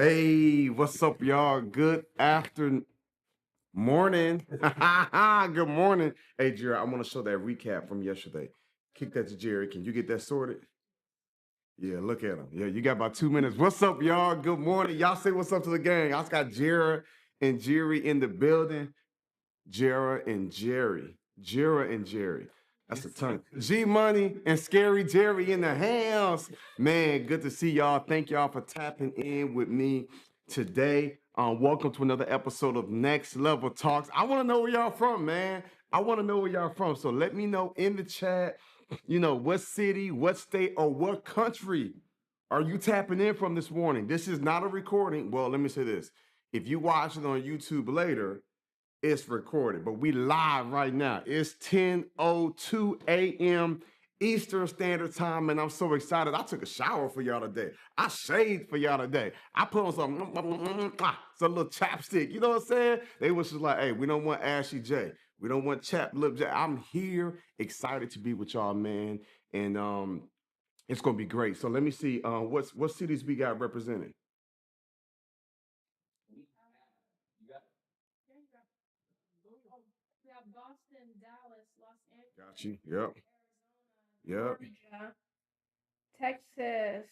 Hey, what's up, y'all? Good afternoon, morning. Good morning. Hey, Jerry, I want to show that recap from yesterday. Kick that to Jerry. Can you get that sorted? Yeah, look at him. Yeah, you got about 2 minutes. What's up, y'all? Good morning. Y'all say what's up to the gang. I just got Jera and Jerry in the building. Jera and Jerry. Jera and Jerry. That's a tongue. G Money and Scary Jerry in the house. Man, good to see y'all. Thank y'all for tapping in with me today. Welcome to another episode of Next Level Talks. I want to know where y'all from, man. I want to know where y'all from. So let me know in the chat, what city, what state, or what country are you tapping in from this morning? This is not a recording. Well, let me say this. If you watch it on YouTube later, it's recorded, but we live right now. It's 10:02 a.m. Eastern Standard Time, and I'm so excited. I took a shower for y'all today. I shaved for y'all today. I put on some little chapstick. You know what I'm saying? They was just like, hey, we don't want Ashy J. We don't want Chap Lip J. I'm here, excited to be with y'all, man. And it's gonna be great. So let me see what cities we got represented. Boston, Dallas, Los Angeles, Got you. Yep. Arizona, Yep. Georgia, Texas,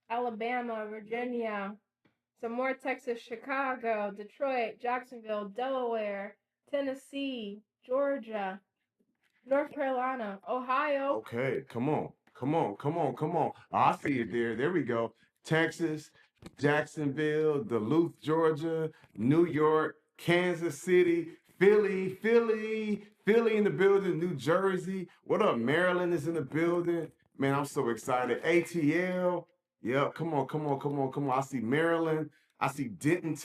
Alabama, Virginia, some more Texas, Chicago, Detroit, Jacksonville, Delaware, Tennessee, Georgia, North Carolina, Ohio. Okay, come on, come on, come on, come on. I see it there. There we go. Texas, Jacksonville, Duluth, Georgia, New York, Kansas City, Philly in the building, New Jersey. What up? Maryland is in the building. Man, I'm so excited. ATL. Yep, come on, come on, come on, come on. I see Maryland. I see Denton,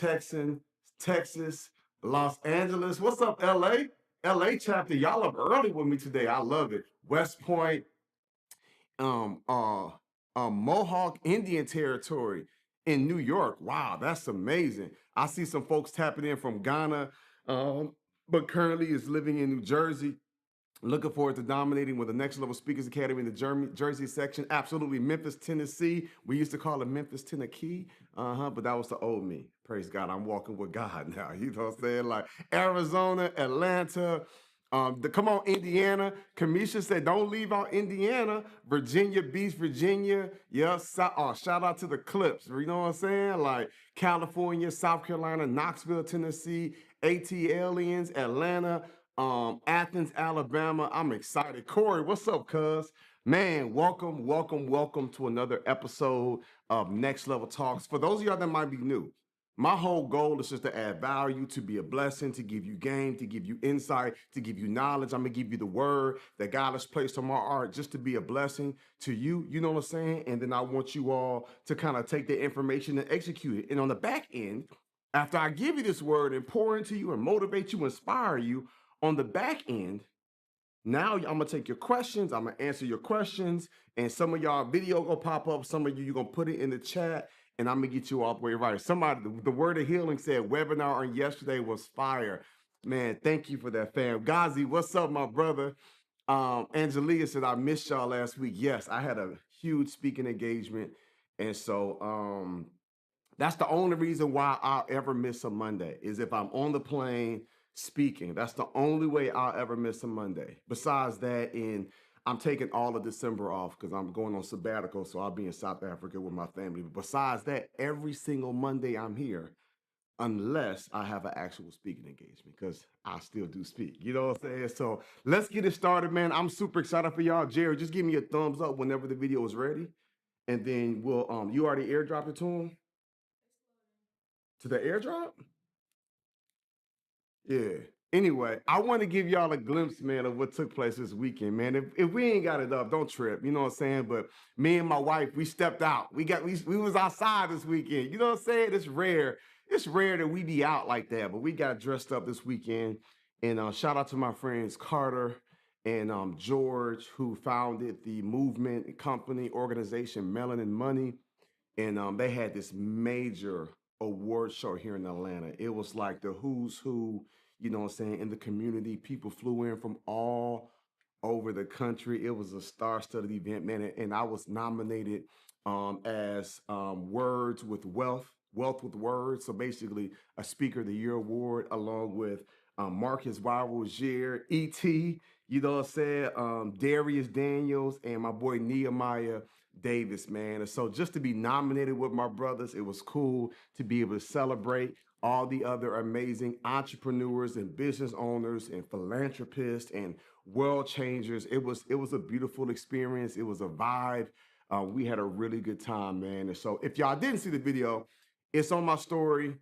Texas, Los Angeles. What's up, LA? LA chapter, y'all up early with me today. I love it. West Point, um, uh, Mohawk Indian Territory in New York. Wow, that's amazing. I see some folks tapping in from Ghana, um, but currently is living in New Jersey. Looking forward to dominating with the Next Level Speakers Academy in the Jersey section. Absolutely. Memphis, Tennessee. We used to call it Memphis, Tennessee. But that was the old me. Praise God. I'm walking with God now. You know what I'm saying? Like Arizona, Atlanta. Come on, Indiana. Kamisha said, don't leave out Indiana. Virginia Beach, Virginia. Yeah, shout out to the Clips. You know what I'm saying? Like California, South Carolina, Knoxville, Tennessee, ATLians, Atlanta. Athens, Alabama. I'm excited. Corey, what's up, cuz? Man, welcome to another episode of Next Level Talks. For those of y'all that might be new, my whole goal is just to add value, to be a blessing, to give you game, to give you insight, to give you knowledge. I'm gonna give you the word that God has placed on my heart just to be a blessing to you. You know what I'm saying? And then I want you all to kind of take the information and execute it. And on the back end, after I give you this word and pour into you and motivate you, inspire you, on the back end, now I'm gonna take your questions, I'm gonna answer your questions, and some of y'all video gonna pop up, some of you gonna put it in the chat, and I'm gonna get you all the way right. Somebody, the word of healing said webinar on yesterday was fire. Man, thank you for that, fam. Ghazi, what's up, my brother? Angelia said I missed y'all last week. Yes, I had a huge speaking engagement, and so that's the only reason why I'll ever miss a Monday is if I'm on the plane speaking. That's the only way I'll ever miss a Monday. Besides that, I'm taking all of December off because I'm going on sabbatical, so I'll be in South Africa with my family. But besides that, every single Monday I'm here, unless I have an actual speaking engagement, because I still do speak. You know what I'm saying? So let's get it started, man. I'm super excited for y'all. Jerry, just give me a thumbs up whenever the video is ready, and then we'll you already airdropped it to him. To the airdrop? Yeah. Anyway, I want to give y'all a glimpse, man, of what took place this weekend, man. If we ain't got it up, don't trip. You know what I'm saying? But me and my wife, we stepped out. We was outside this weekend. You know what I'm saying? It's rare. It's rare that we be out like that, but we got dressed up this weekend. And shout out to my friends Carter and George, who founded the movement company organization Melanin Money. And they had this major award show here in Atlanta. It was like the who's who, you know what I'm saying, in the community. People flew in from all over the country. It was a star-studded event, man. And I was nominated as Words with Wealth Wealth with Words. So basically, a Speaker of the Year award along with Marcus Rozier, E.T., you know what I'm saying? Darius Daniels and my boy Nehemiah Davis, man. And so just to be nominated with my brothers, it was cool to be able to celebrate all the other amazing entrepreneurs and business owners and philanthropists and world changers. It was a beautiful experience. It was a vibe. We had a really good time, man. And so if y'all didn't see the video, it's on my story.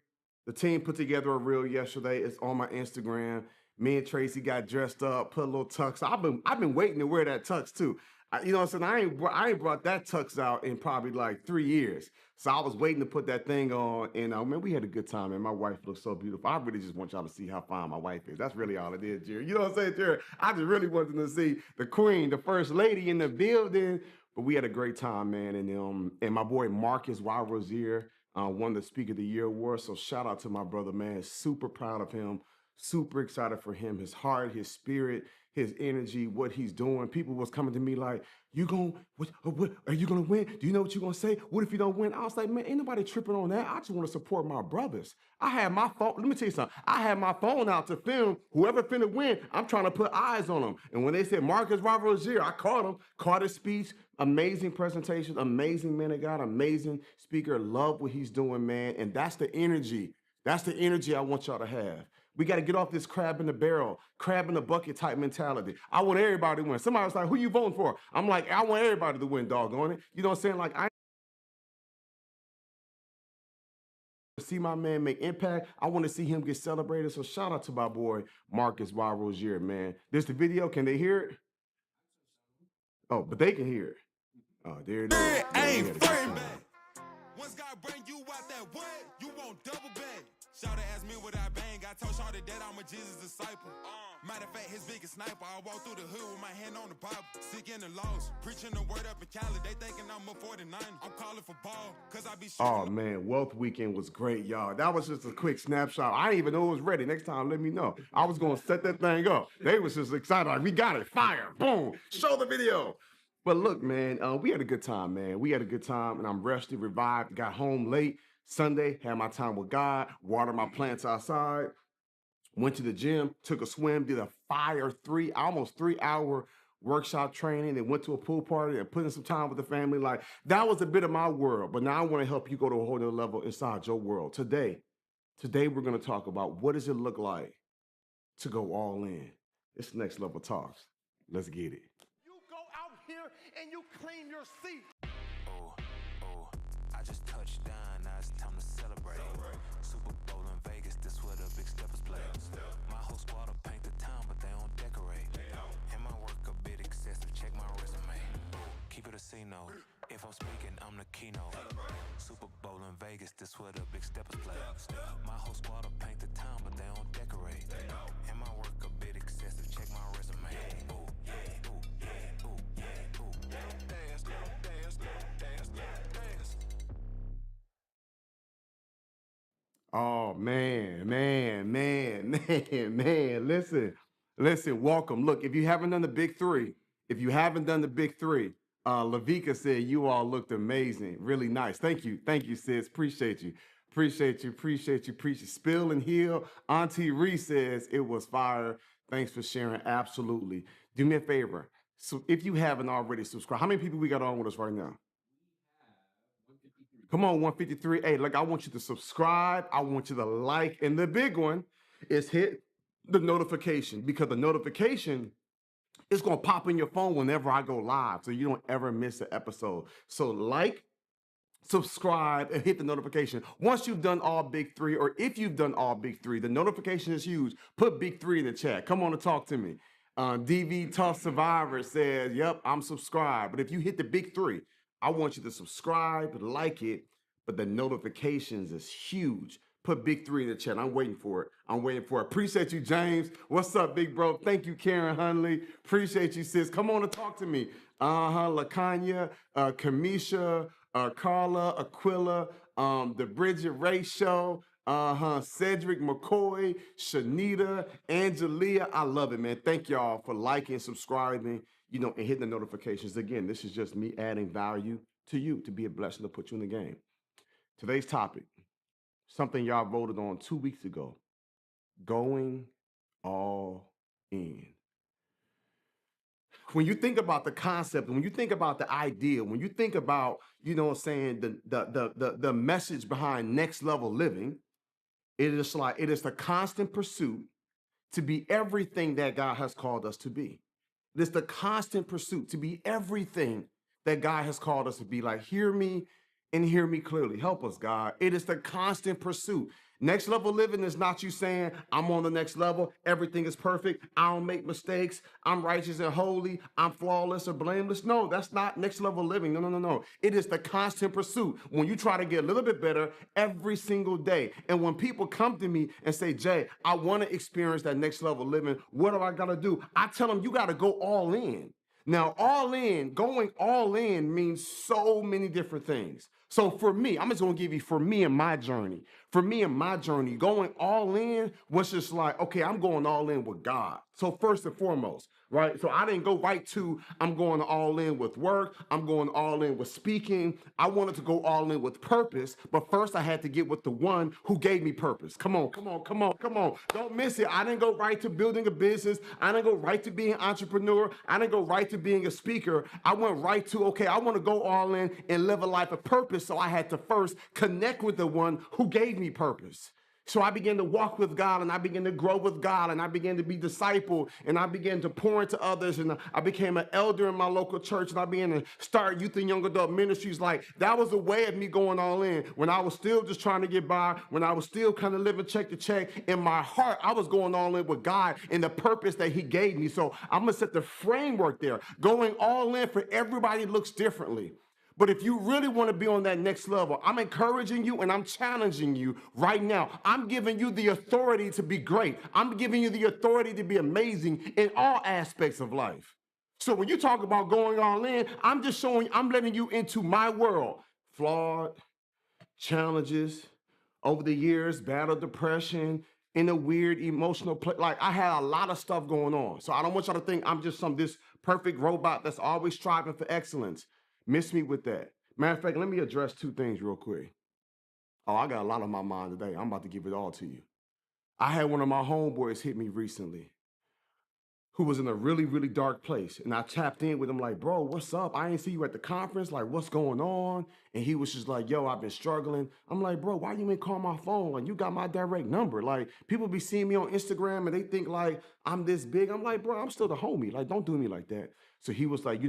The team put together a reel yesterday. It's on my Instagram. Me and Tracy got dressed up, put a little tux. I've been waiting to wear that tux too. You know what I'm saying? I ain't brought that tux out in probably like 3 years. So I was waiting to put that thing on, and man, we had a good time. And my wife looks so beautiful. I really just want y'all to see how fine my wife is. That's really all it is, Jerry. You know what I'm saying, Jerry? I just really wanted to see the queen, the first lady in the building. But we had a great time, man. And my boy Marcus Rozier won the Speaker of the Year award. So shout out to my brother, man. Super proud of him. Super excited for him, his heart, his spirit, his energy, what he's doing. People was coming to me like, what are you gonna win? Do you know what you're gonna say? What if you don't win? I was like, man, ain't nobody tripping on that. I just want to support my brothers. I had my phone, let me tell you something. I had my phone out to film whoever finna win. I'm trying to put eyes on them. And when they said Marcus Rozier, I caught him, caught his speech. Amazing presentation, amazing man of God, amazing speaker. Love what he's doing, man. And that's the energy. That's the energy I want y'all to have. We got to get off this crab in the barrel, crab in the bucket type mentality. I want everybody to win. Somebody was like, who you voting for? I'm like, I want everybody to win, doggone it. You know what I'm saying? Like, I see my man make impact. I want to see him get celebrated. So shout out to my boy, Marcus Rozier, man. This the video. Can they hear it? Oh, but they can hear it. Oh, there it is. Ain't frame back. Once God bring you out that way, you won't double back. Shawty asked me what I bang. I told Shawty that I'm a Jesus disciple. Matter of fact, his biggest sniper. I walk through the hood with my hand on the Bible. Sick in the loss, preaching the word up in Cali. They thinking I'm a 49. I'm calling for ball, cause I be shooting. Oh man, Wealth Weekend was great, y'all. That was just a quick snapshot. I didn't even know it was ready. Next time, let me know. I was gonna set that thing up. They was just excited, like, we got it, fire, boom, show the video. But look, man, we had a good time, man. We had a good time, and I'm rested, revived, got home late. Sunday, had my time with God, watered my plants outside, went to the gym, took a swim, did a fire almost 3 hour workshop training, and went to a pool party and put in some time with the family. Like, that was a bit of my world, but now I want to help you go to a whole other level inside your world. Today we're going to talk about what does it look like to go all in. It's next level talks. Let's get it. You go out here and you claim your seat. Oh, I just touched down, now it's time to celebrate. Super Bowl in Vegas, this where the big steppers play. My whole squad will paint the town, but they don't decorate. And my work a bit excessive, check my resume. Keep it a C note, if I'm speaking, I'm the keynote. Super Bowl in Vegas, this where the big steppers play. My whole squad will paint the town, but they don't decorate. And my work a bit excessive, check my resume. Ooh, yeah, ooh, yeah, ooh, yeah, ooh. Dance, dance, dance, dance. Oh man. Listen, welcome. Look, if you haven't done the big three, Lavika said you all looked amazing. Really nice. Thank you, sis. Appreciate you. Spill and heal. Auntie Reese says it was fire. Thanks for sharing. Absolutely. Do me a favor. So if you haven't already subscribed, how many people we got on with us right now? Come on, 153. Hey, look, I want you to subscribe. I want you to like. And the big one is hit the notification, because the notification is going to pop in your phone whenever I go live, so you don't ever miss an episode. So like, subscribe, and hit the notification. Once you've done all big three, or if you've done all big three, the notification is huge. Put big three in the chat. Come on and talk to me. DV Tough Survivor says, yep, I'm subscribed. But if you hit the big three, I want you to subscribe, like it, but the notifications is huge. Put big three in the chat. I'm waiting for it. Appreciate you, James. What's up, big bro? Thank you, Karen Hunley. Appreciate you, sis. Come on and talk to me. LaKanya, Kamisha, Carla, Aquila, the Bridget Ray Show, Cedric McCoy, Shanita, Angelia. I love it, man. Thank y'all for liking, subscribing, and hitting the notifications. Again, this is just me adding value to you, to be a blessing, to put you in the game. Today's topic, something y'all voted on 2 weeks ago. Going all in. When you think about the concept, when you think about the idea, when you think about, you know what I'm saying, the message behind next level living, it is the constant pursuit to be everything that God has called us to be. It's the constant pursuit to be everything that God has called us to be. Like, hear me and hear me clearly. Help us, God. It is the constant pursuit. Next level living is not you saying, I'm on the next level. Everything is perfect. I don't make mistakes. I'm righteous and holy. I'm flawless or blameless. No, that's not next level living. No, no, no, no. It is the constant pursuit. When you try to get a little bit better every single day. And when people come to me and say, Jay, I want to experience that next level living. What do I got to do? I tell them, you got to go all in. Now, going all in means so many different things. So for me, I'm just gonna give you for me and my journey. For me and my journey, going all in was just like, okay, I'm going all in with God. So first and foremost, right? So I didn't go right to, I'm going all in with work. I'm going all in with speaking. I wanted to go all in with purpose, but first I had to get with the one who gave me purpose. Come on, come on, come on, come on. Don't miss it. I didn't go right to building a business. I didn't go right to being an entrepreneur. I didn't go right to being a speaker. I went right to, okay, I want to go all in and live a life of purpose. So I had to first connect with the one who gave me purpose. So I began to walk with God, and I began to grow with God, and I began to be discipled, and I began to pour into others, and I became an elder in my local church, and I began to start youth and young adult ministries. Like, that was a way of me going all in. When I was still just trying to get by, when I was still kind of living check to check, in my heart, I was going all in with God and the purpose that he gave me. So I'm going to set the framework there. Going all in for everybody looks differently. But if you really want to be on that next level, I'm encouraging you and I'm challenging you right now. I'm giving you the authority to be great. I'm giving you the authority to be amazing in all aspects of life. So when you talk about going all in, I'm just showing, I'm letting you into my world. Flawed, challenges, over the years, battled depression, in a weird emotional place. Like, I had a lot of stuff going on. So I don't want y'all to think I'm just this perfect robot that's always striving for excellence. Miss me with that. Matter of fact, let me address two things real quick. Oh, I got a lot on my mind today. I'm about to give it all to you. I had one of my homeboys hit me recently who was in a really, really dark place. And I tapped in with him like, bro, what's up? I ain't see you at the conference. Like, what's going on? And he was just like, yo, I've been struggling. I'm like, bro, why you ain't call my phone? Like, you got my direct number. Like, people be seeing me on Instagram and they think like I'm this big. I'm like, bro, I'm still the homie. Like, don't do me like that. So he was like,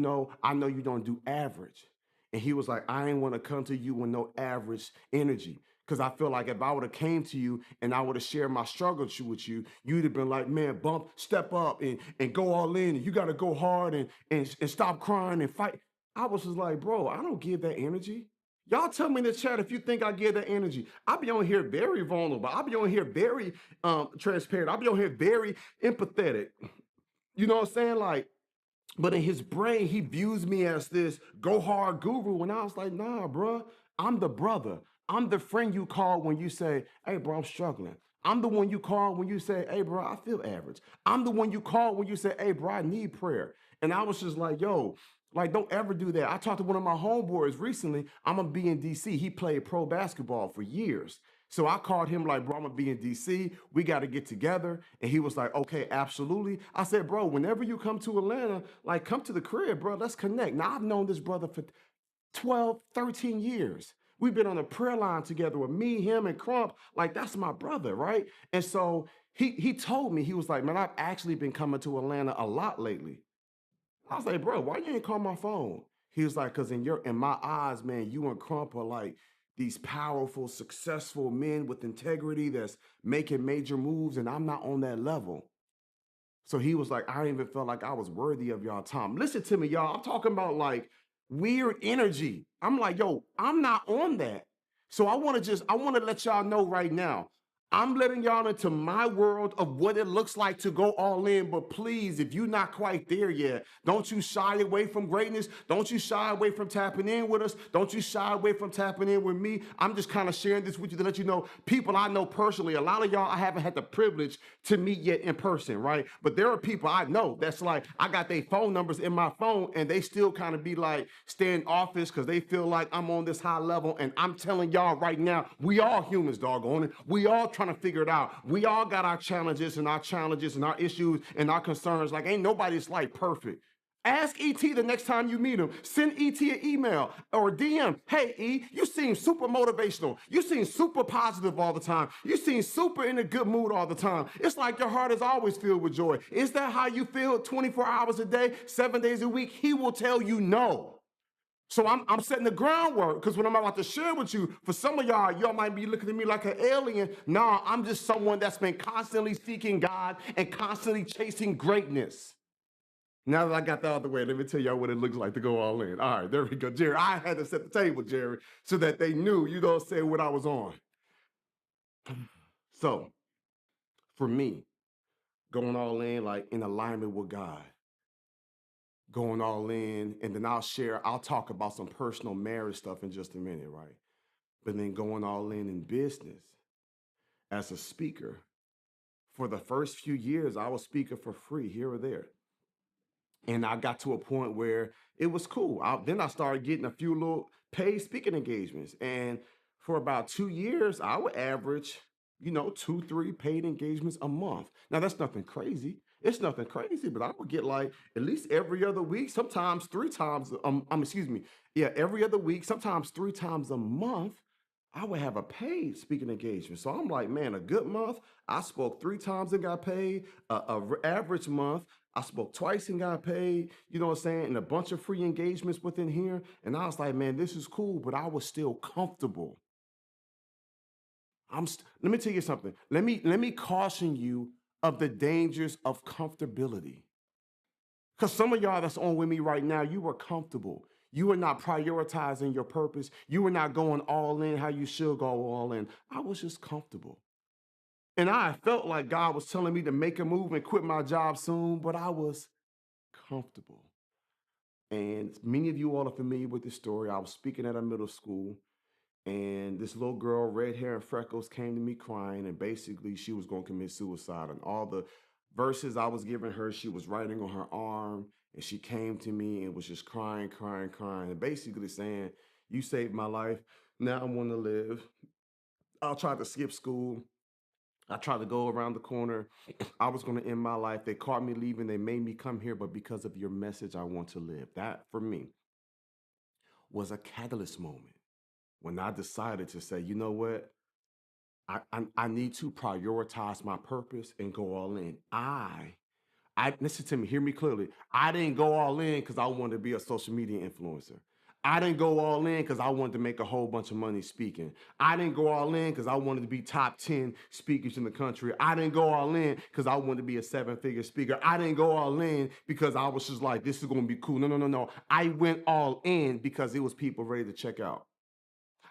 I know you don't do average. And he was like, I ain't want to come to you with no average energy. Because I feel like if I would have came to you and I would have shared my struggle with you, you'd have been like, man, step up and go all in. And you got to go hard and stop crying and fight. I was just like, bro, I don't give that energy. Y'all tell me in the chat if you think I give that energy. I'll be on here very vulnerable. I'll be on here very transparent. I'll be on here very empathetic. You know what I'm saying? Like, but in his brain, he views me as this go hard guru. And I was like, nah, bro, I'm the brother. I'm the friend you call when you say, hey, bro, I'm struggling. I'm the one you call when you say, hey, bro, I feel average. I'm the one you call when you say, hey, bro, I need prayer. And I was just like, yo, like, don't ever do that. I talked to one of my homeboys recently. I'm going to be in D.C. He played pro basketball for years. So I called him like, bro, I'm going to be in D.C. We got to get together. And he was like, okay, absolutely. I said, bro, whenever you come to Atlanta, like, come to the crib, bro. Let's connect. Now, I've known this brother for 12, 13 years. We've been on a prayer line together with me, him, and Crump. Like, that's my brother, right? And so he told me, he was like, man, I've actually been coming to Atlanta a lot lately. I was like, bro, why you ain't call my phone? He was like, because in my eyes, man, you and Crump are like these powerful, successful men with integrity that's making major moves, and I'm not on that level. So he was like, I didn't even feel like I was worthy of y'all time. Listen to me, y'all. I'm talking about like weird energy. I'm like, yo, I'm not on that. So I want to let y'all know right now, I'm letting y'all into my world of what it looks like to go all in. But please, if you're not quite there yet, don't you shy away from greatness. Don't you shy away from tapping in with us. Don't you shy away from tapping in with me. I'm just kind of sharing this with you to let you know people I know personally. A lot of y'all I haven't had the privilege to meet yet in person, right? But there are people I know that's like, I got their phone numbers in my phone and they still kind of be like, stay in office because they feel like I'm on this high level. And I'm telling y'all right now, we all humans, doggone it. We all trying to figure it out. We all got our challenges and our issues and our concerns. Like, ain't nobody's like perfect. Ask ET the next time you meet him. Send ET an email or a DM. Hey, E, you seem super motivational. You seem super positive all the time. You seem super in a good mood all the time. It's like your heart is always filled with joy. Is that how you feel 24 hours a day, 7 days a week? He will tell you no. So I'm setting the groundwork because what I'm about to share with you, for some of y'all might be looking at me like an alien. Nah, I'm just someone that's been constantly seeking God and constantly chasing greatness. Now that I got that out of the way, let me tell y'all what it looks like to go all in. All right, there we go. Jerry, I had to set the table, Jerry, so that they knew, say what I was on. So, for me, going all in, like in alignment with God, going all in, and then I'll talk about some personal marriage stuff in just a minute, right? But then going all in business as a speaker. For the first few years, I was speaking for free here or there. And I got to a point where it was cool. Then I started getting a few little paid speaking engagements. And for about 2 years, I would average, 2, 3 paid engagements a month. Now, that's nothing crazy. It's nothing crazy, but I would get like at least every other week, sometimes 3 times, every other week, sometimes 3 times a month. I would have a paid speaking engagement. So I'm like, man, a good month, I spoke 3 times and got paid. Average month, I spoke twice and got paid, you know what I'm saying? And a bunch of free engagements within here. And I was like, man, this is cool, but I was still comfortable. Let me tell you something. Let me caution you of the dangers of comfortability. Because some of y'all that's on with me right now, you are comfortable. You are not prioritizing your purpose. You are not going all in how you should go all in. I was just comfortable. And I felt like God was telling me to make a move and quit my job soon, but I was comfortable. And many of you all are familiar with this story. I was speaking at a middle school, and this little girl, red hair and freckles, came to me crying, and basically she was going to commit suicide. And all the verses I was giving her, she was writing on her arm, and she came to me and was just crying, crying, crying, and basically saying, "You saved my life. Now I want to live. I'll try to skip school. I tried to go around the corner. I was going to end my life. They caught me leaving. They made me come here, but because of your message, I want to live." That, for me, was a catalyst moment when I decided to say, you know what? I need to prioritize my purpose and go all in. I listen to me, hear me clearly. I didn't go all in because I wanted to be a social media influencer. I didn't go all in because I wanted to make a whole bunch of money speaking. I didn't go all in because I wanted to be top 10 speakers in the country. I didn't go all in because I wanted to be a 7-figure speaker. I didn't go all in because I was just like, this is going to be cool. No, no, no, no. I went all in because it was people ready to check out.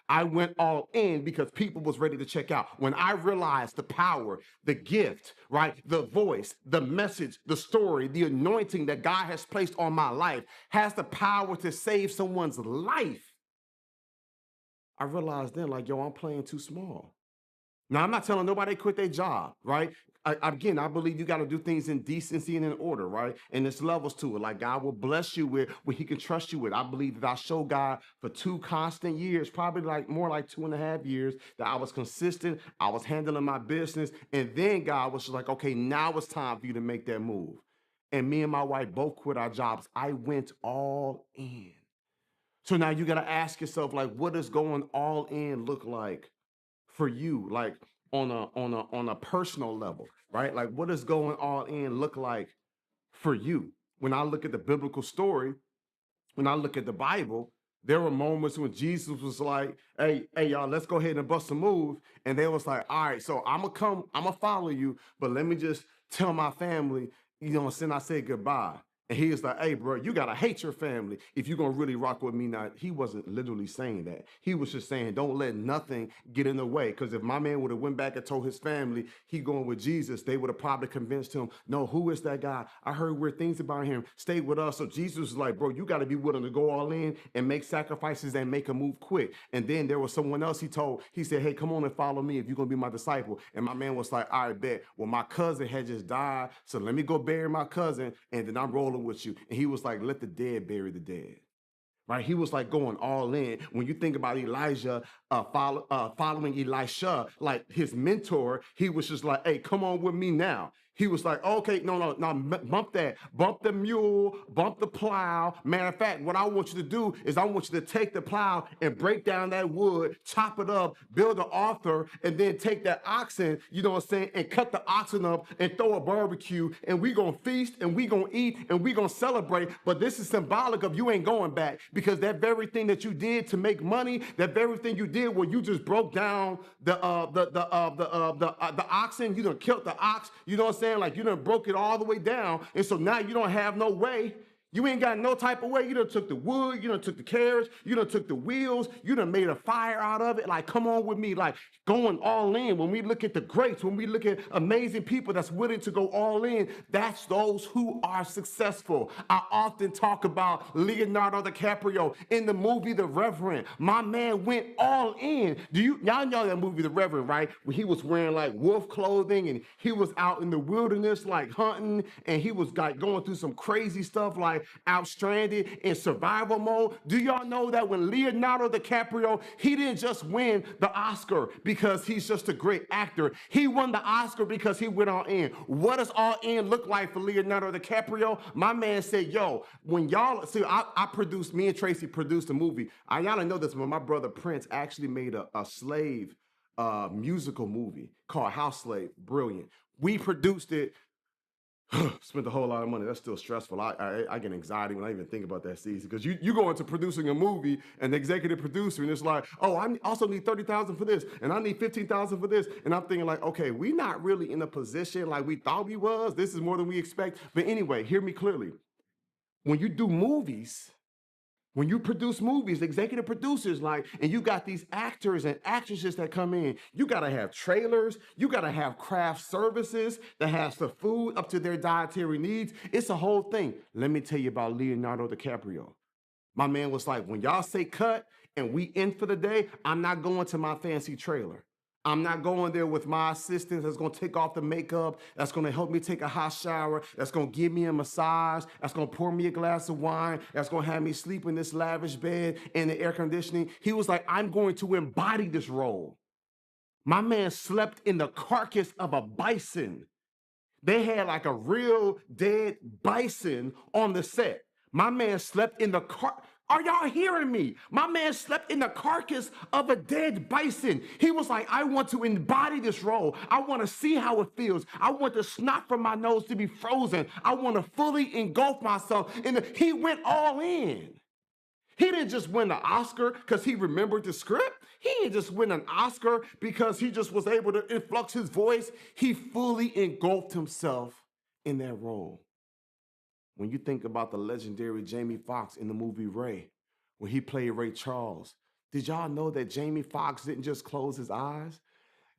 I went all in because people was ready to check out. When I realized the power, the gift, right? The voice, the message, the story, the anointing that God has placed on my life has the power to save someone's life. I realized then, like, yo, I'm playing too small. Now, I'm not telling nobody to quit their job, right? Again, I believe you got to do things in decency and in order, right? And there's levels to it. Like, God will bless you with what he can trust you with. I believe that I showed God for 2 constant years, probably like more like 2.5 years, that I was consistent. I was handling my business. And then God was just like, okay, now it's time for you to make that move. And me and my wife both quit our jobs. I went all in. So now you got to ask yourself, like, what does going all in look like for you, like on a personal level, right? Like, what does going all in look like for you? When I look at the biblical story, when I look at the Bible, there were moments when Jesus was like, hey, y'all, let's go ahead and bust a move. And they was like, all right, so I'm gonna follow you, but let me just tell my family, I said goodbye. And he was like, hey, bro, you got to hate your family if you're going to really rock with me. Now, he wasn't literally saying that. He was just saying, don't let nothing get in the way. Because if my man would have went back and told his family he going with Jesus, they would have probably convinced him, no, who is that guy? I heard weird things about him. Stay with us. So Jesus was like, bro, you got to be willing to go all in and make sacrifices and make a move quick. And then there was someone else he told, he said, hey, come on and follow me if you're going to be my disciple. And my man was like, all right, bet. Well, my cousin had just died. So let me go bury my cousin. And then I'm rolling with you. And he was like, let the dead bury the dead. Right? He was like going all in. When you think about Elijah following Elisha, like his mentor, he was just like, hey, come on with me now. He was like, okay, no, bump that. Bump the mule, bump the plow. Matter of fact, what I want you to do is I want you to take the plow and break down that wood, chop it up, build an altar, and then take that oxen, you know what I'm saying, and cut the oxen up and throw a barbecue, and we gonna feast, and we gonna eat, and we gonna celebrate. But this is symbolic of you ain't going back, because that very thing that you did to make money, that very thing you did where you just broke down the oxen, you done killed the ox, you know what I'm saying? Like you done broke it all the way down. And so now you don't have no way. You ain't got no type of way. You done took the wood, you done took the carriage, you done took the wheels, you done made a fire out of it. Like, come on with me, like going all in. When we look at the greats, when we look at amazing people that's willing to go all in, that's those who are successful. I often talk about Leonardo DiCaprio in the movie The Reverend. My man went all in. Y'all know that movie The Reverend, right? When he was wearing like wolf clothing and he was out in the wilderness like hunting, and he was like going through some crazy stuff like out stranded in survival mode. Do y'all know that when Leonardo DiCaprio, he didn't just win the Oscar because he's just a great actor. He won the Oscar because he went all in. What does all in look like for Leonardo DiCaprio? My man said, yo, when y'all, see, me and Tracy produced a movie. Y'all know this, but my brother Prince actually made a slave musical movie called House Slave. Brilliant. We produced it. Spent a whole lot of money. That's still stressful. I get anxiety when I even think about that season, because you go into producing a movie and the executive producer, and it's like, oh, I also need $30,000 for this, and I need $15,000 for this, and I'm thinking like, okay, we're not really in a position like we thought we was. This is more than we expect. But anyway, hear me clearly. When you do movies, when you produce movies, executive producers, like, and you got these actors and actresses that come in, you gotta have trailers, you gotta have craft services that has the food up to their dietary needs. It's a whole thing. Let me tell you about Leonardo DiCaprio. My man was like, when y'all say cut and we in for the day, I'm not going to my fancy trailer. I'm not going there with my assistant that's gonna take off the makeup, that's gonna help me take a hot shower, that's gonna give me a massage, that's gonna pour me a glass of wine, that's gonna have me sleep in this lavish bed and the air conditioning. He was like, I'm going to embody this role. My man slept in the carcass of a bison. They had like a real dead bison on the set. My man slept in the Are y'all hearing me? My man slept in the carcass of a dead bison. He was like, I want to embody this role. I want to see how it feels. I want the snot from my nose to be frozen. I want to fully engulf myself. He went all in. He didn't just win the Oscar because he remembered the script. He didn't just win an Oscar because he just was able to influx his voice. He fully engulfed himself in that role. When you think about the legendary Jamie Foxx in the movie Ray, when he played Ray Charles, did y'all know that Jamie Foxx didn't just close his eyes?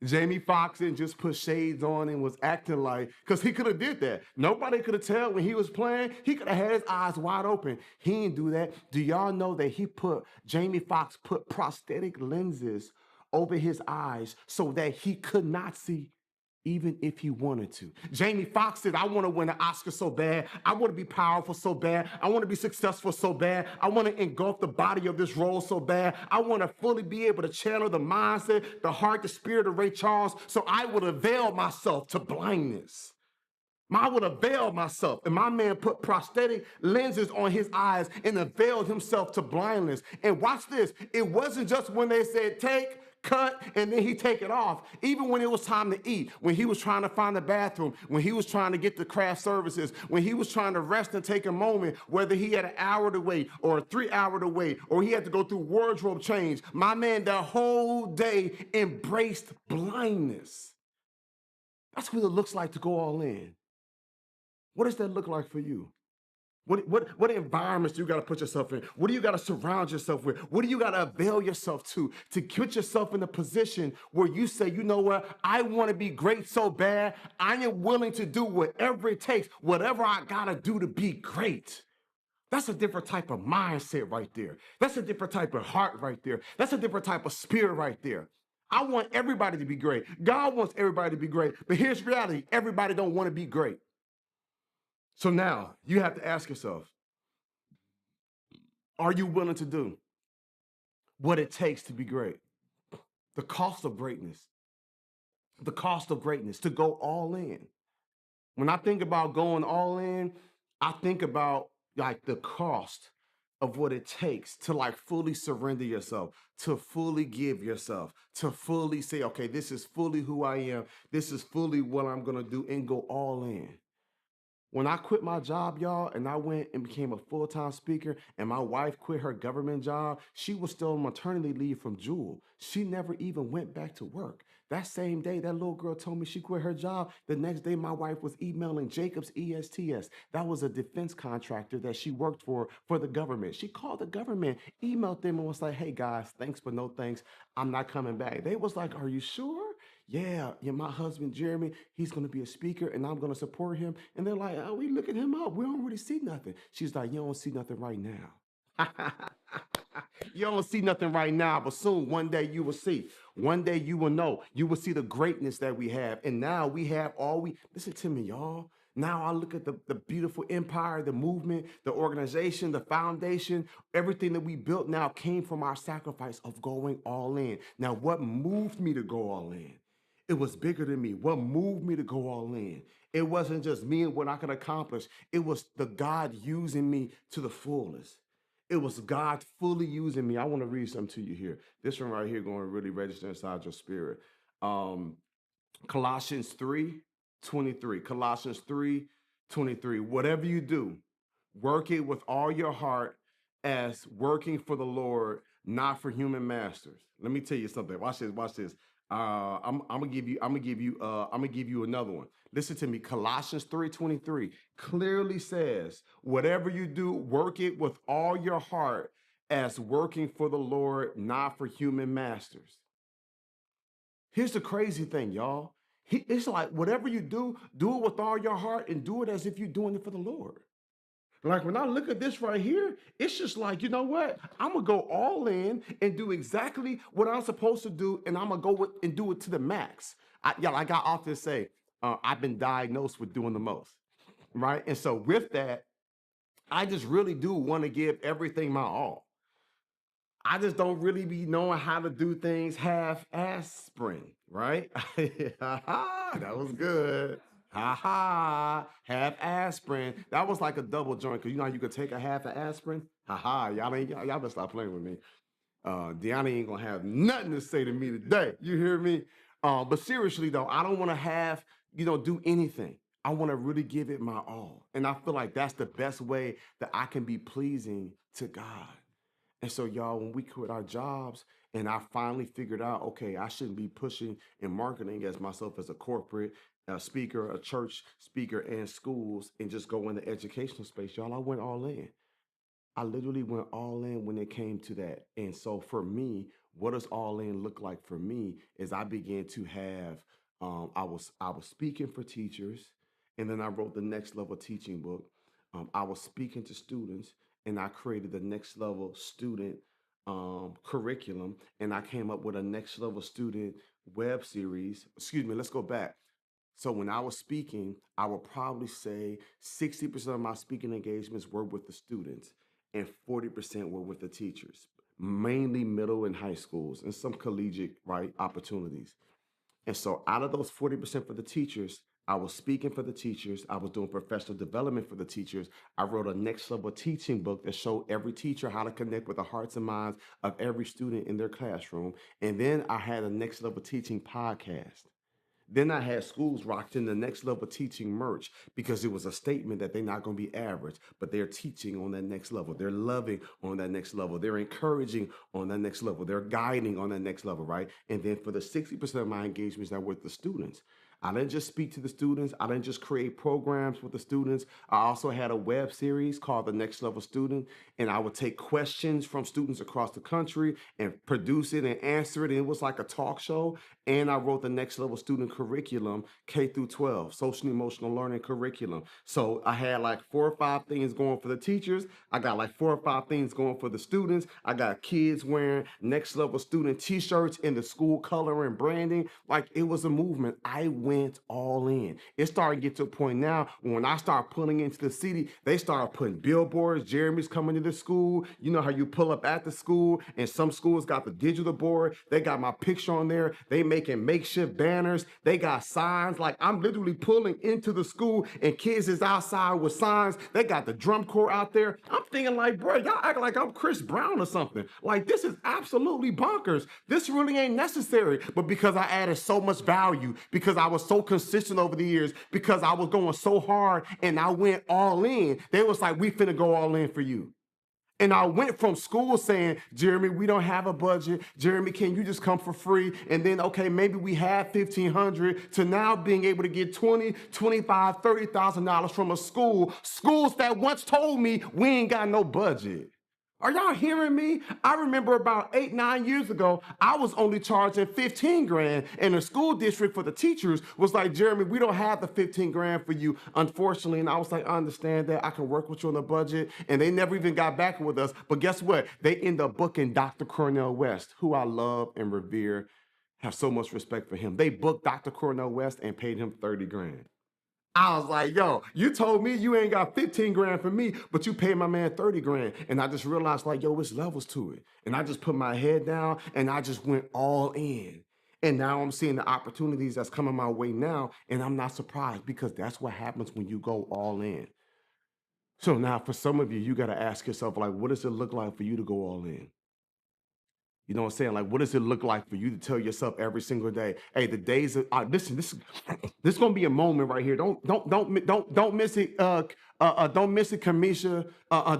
Jamie Foxx didn't just put shades on and was acting like, because he could have did that. Nobody could have tell when he was playing. He could have had his eyes wide open. He didn't do that. Do y'all know that Jamie Foxx put prosthetic lenses over his eyes so that he could not see, even if he wanted to? Jamie Foxx said, I want to win an Oscar so bad. I want to be powerful so bad. I want to be successful so bad. I want to engulf the body of this role so bad. I want to fully be able to channel the mindset, the heart, the spirit of Ray Charles. So I would avail myself to blindness. I would avail myself. And my man put prosthetic lenses on his eyes and availed himself to blindness. And watch this. It wasn't just when they said, take, cut, and then he take it off. Even when it was time to eat, when he was trying to find the bathroom, when he was trying to get the craft services, when he was trying to rest and take a moment, whether he had an hour to wait or 3 hours to wait, or he had to go through wardrobe change, my man the whole day embraced blindness. That's what it looks like to go all in. What does that look like for you? What environments do you got to put yourself in? What do you got to surround yourself with? What do you got to avail yourself to put yourself in a position where you say, you know what, I want to be great so bad, I am willing to do whatever it takes, whatever I got to do to be great. That's a different type of mindset right there. That's a different type of heart right there. That's a different type of spirit right there. I want everybody to be great. God wants everybody to be great. But here's reality. Everybody don't want to be great. So now you have to ask yourself, are you willing to do what it takes to be great? The cost of greatness. The cost of greatness, to go all in. When I think about going all in, I think about like the cost of what it takes to like fully surrender yourself, to fully give yourself, to fully say, okay, this is fully who I am. This is fully what I'm going to do, and go all in. When I quit my job, y'all, and I went and became a full-time speaker, and my wife quit her government job, she was still on maternity leave from Jewel. She never even went back to work. That same day, that little girl told me she quit her job. The next day, my wife was emailing Jacobs ESTS. That was a defense contractor that she worked for the government. She called the government, emailed them, and was like, hey, guys, thanks, but no thanks. I'm not coming back. They was like, are you sure? Yeah, my husband, Jeremy, he's going to be a speaker, and I'm going to support him. And they're like, oh, we looking him up. We don't really see nothing. She's like, you don't see nothing right now. You don't see nothing right now, but soon, one day you will see. One day you will know. You will see the greatness that we have. And now we have listen to me, y'all. Now I look at the beautiful empire, the movement, the organization, the foundation, everything that we built now came from our sacrifice of going all in. Now, what moved me to go all in? It was bigger than me. What moved me to go all in? It wasn't just me and what I could accomplish. It was the God using me to the fullest. It was God fully using me. I want to read something to you here. This one right here going to really register inside your spirit. Colossians 3:23. Colossians 3:23. Whatever you do, work it with all your heart as working for the Lord, not for human masters. Let me tell you something. Watch this. Watch this. I'm gonna give you another one. Listen to me. Colossians 3:23 clearly says, whatever you do, work it with all your heart as working for the Lord, not for human masters. Here's the crazy thing, y'all. It's like whatever you do it with all your heart and do it as if you're doing it for the Lord. Like when I look at this right here, it's just like, you know what? I'm going to go all in and do exactly what I'm supposed to do, and I'm going to go and do it to the max. Like I often say, I've been diagnosed with doing the most, right? And so with that, I just really do want to give everything my all. I just don't really be knowing how to do things half-aspirin, right? That was good. Half aspirin. That was like a double joint, because you know how you could take a half of aspirin? Y'all better stop playing with me. Deanna ain't gonna have nothing to say to me today. You hear me? But seriously though, I don't want to do anything. I want to really give it my all. And I feel like that's the best way that I can be pleasing to God. And so, y'all, when we quit our jobs and I finally figured out, okay, I shouldn't be pushing and marketing as myself as a corporate speaker, a church speaker, and schools, and just go in the educational space, y'all, I went all in. I literally went all in when it came to that. And so for me, what does all in look like for me is I began to have, I was speaking for teachers, and then I wrote the next level teaching book. I was speaking to students, and I created the next level student curriculum, and I came up with a next level student web series. Excuse me, let's go back. So when I was speaking, I would probably say 60% of my speaking engagements were with the students and 40% were with the teachers, mainly middle and high schools and some collegiate, right, opportunities. And so out of those 40% for the teachers, I was speaking for the teachers. I was doing professional development for the teachers. I wrote a next level teaching book that showed every teacher how to connect with the hearts and minds of every student in their classroom. And then I had a next level teaching podcast. Then I had schools rocking the next level teaching merch, because it was a statement that they're not going to be average, but they're teaching on that next level. They're loving on that next level. They're encouraging on that next level. They're guiding on that next level, right? And then for the 60% of my engagements that were with the students, I didn't just speak to the students. I didn't just create programs with the students. I also had a web series called The Next Level Student, and I would take questions from students across the country and produce it and answer it. And it was like a talk show. And I wrote the Next Level Student curriculum, K through 12, social and emotional learning curriculum. So I had like 4 or 5 things going for the teachers. I got like 4 or 5 things going for the students. I got kids wearing Next Level Student t-shirts in the school color and branding. Like, it was a movement. I went all in. It started to get to a point now when I start pulling into the city, they started putting billboards. Jeremy's coming to the school. You know how you pull up at the school, and some schools got the digital board. They got my picture on there. They making makeshift banners. They got signs. Like, I'm literally pulling into the school and kids is outside with signs. They got the drum corps out there. I'm thinking like, bro, y'all act like I'm Chris Brown or something. Like, this is absolutely bonkers. This really ain't necessary. But because I added so much value, because I was so consistent over the years, because I was going so hard and I went all in, they was like, we finna go all in for you. And I went from school saying, Jeremy, we don't have a budget. Jeremy, can you just come for free? And then, okay, maybe we have $1,500 to now being able to get $20,000, $25,000, $30,000 from a school. Schools that once told me we ain't got no budget. Are y'all hearing me? I remember about 8, 9 years ago, I was only charging 15 grand, and the school district for the teachers was like, Jeremy, we don't have the 15 grand for you, unfortunately. And I was like, I understand that. I can work with you on the budget. And they never even got back with us. But guess what? They end up booking Dr. Cornell West, who I love and revere, have so much respect for him. They booked Dr. Cornell West and paid him 30 grand. I was like, yo, you told me you ain't got 15 grand for me, but you paid my man 30 grand. And I just realized, like, yo, it's levels to it. And I just put my head down and I just went all in. And now I'm seeing the opportunities that's coming my way now. And I'm not surprised, because that's what happens when you go all in. So now for some of you, you got to ask yourself, like, what does it look like for you to go all in? You know what I'm saying? Like, what does it look like for you to tell yourself every single day, hey, the days of listen, this is gonna be a moment right here. Don't miss it. Don't miss it, Kamisha.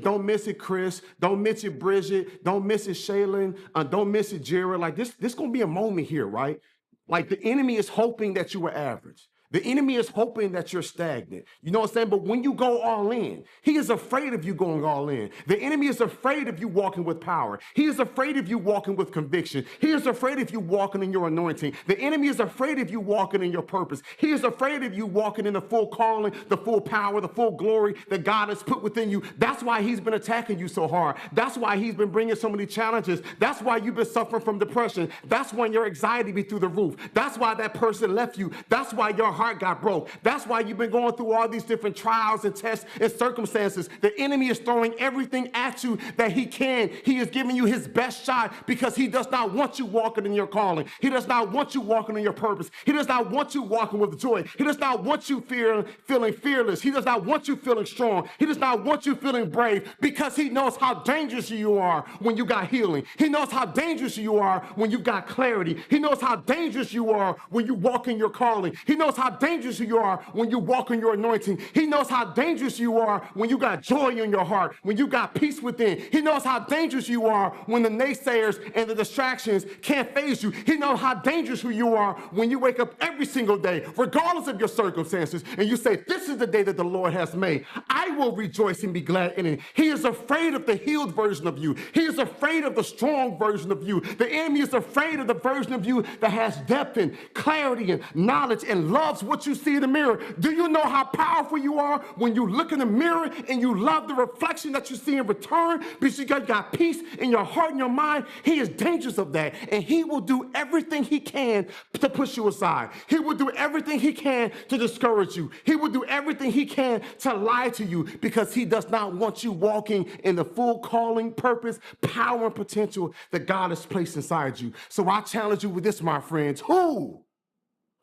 Don't miss it, Chris. Don't miss it, Bridget. Don't miss it, Shaylin. Don't miss it, Jared. Like, this gonna be a moment here, right? Like, the enemy is hoping that you were average. The enemy is hoping that you're stagnant. You know what I'm saying? But when you go all in, he is afraid of you going all in. The enemy is afraid of you walking with power. He is afraid of you walking with conviction. He is afraid of you walking in your anointing. The enemy is afraid of you walking in your purpose. He is afraid of you walking in the full calling, the full power, the full glory that God has put within you. That's why he's been attacking you so hard. That's why he's been bringing so many challenges. That's why you've been suffering from depression. That's when your anxiety be through the roof. That's why that person left you. That's why your heart got broke. That's why you've been going through all these different trials and tests and circumstances. The enemy is throwing everything at you that he can. He is giving you his best shot, because he does not want you walking in your calling. He does not want you walking in your purpose. He does not want you walking with joy. He does not want you feeling fearless. He does not want you feeling strong. He does not want you feeling brave, because he knows how dangerous you are when you got healing. He knows how dangerous you are when you got clarity. He knows how dangerous you are when you walk in your calling. He knows how dangerous you are when you walk in your anointing. He knows how dangerous you are when you got joy in your heart, when you got peace within. He knows how dangerous you are when the naysayers and the distractions can't faze you. He knows how dangerous you are when you wake up every single day, regardless of your circumstances, and you say, this is the day that the Lord has made. I will rejoice and be glad in it. He is afraid of the healed version of you. He is afraid of the strong version of you. The enemy is afraid of the version of you that has depth and clarity and knowledge and loves what you see in the mirror. Do you know how powerful you are when you look in the mirror and you love the reflection that you see in return, because you got peace in your heart and your mind? He is dangerous of that, and he will do everything he can to push you aside. He will do everything he can to discourage you. He will do everything he can to lie to you, because he does not want you walking in the full calling, purpose, power, and potential that God has placed inside you. So I challenge you with this, my friends. Who,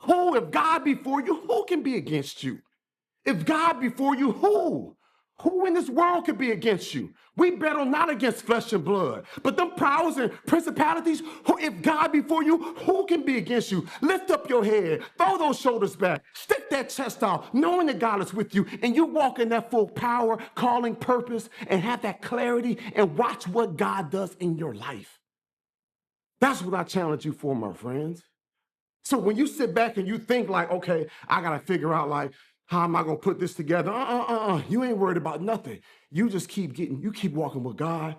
if God be for you, who can be against you? If God be for you, who? Who in this world could be against you? We battle not against flesh and blood, but them powers and principalities. If God be for you, who can be against you? Lift up your head, throw those shoulders back, stick that chest out, knowing that God is with you, and you walk in that full power, calling, purpose, and have that clarity, and watch what God does in your life. That's what I challenge you for, my friends. So when you sit back and you think like, okay, I gotta figure out like, how am I gonna put this together? You ain't worried about nothing. You just you keep walking with God.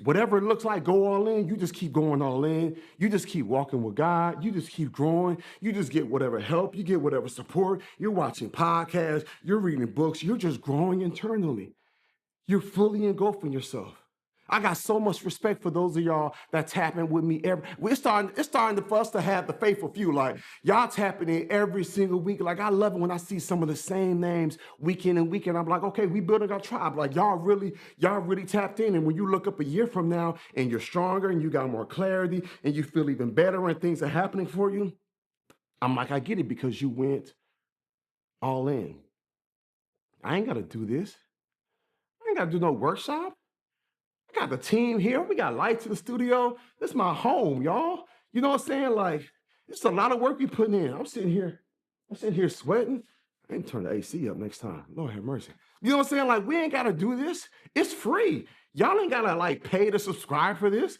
Whatever it looks like, go all in. You just keep going all in. You just keep walking with God. You just keep growing. You just get whatever help. You get whatever support. You're watching podcasts. You're reading books. You're just growing internally. You're fully engulfing yourself. I got so much respect for those of y'all that tap in with me it's starting for us to have the faithful few. Like y'all tapping in every single week. Like I love it when I see some of the same names week in and week in. I'm like, okay, we building our tribe. Like y'all really tapped in. And when you look up a year from now and you're stronger and you got more clarity and you feel even better and things are happening for you, I'm like, I get it because you went all in. I ain't got to do this. I ain't got to do no workshop. I got the team here. We got lights in the studio. This is my home, y'all. You know what I'm saying? Like, it's a lot of work we putting in. I'm sitting here sweating. I ain't turn the AC up next time. Lord have mercy. You know what I'm saying? Like, we ain't got to do this. It's free. Y'all ain't gotta like pay to subscribe for this.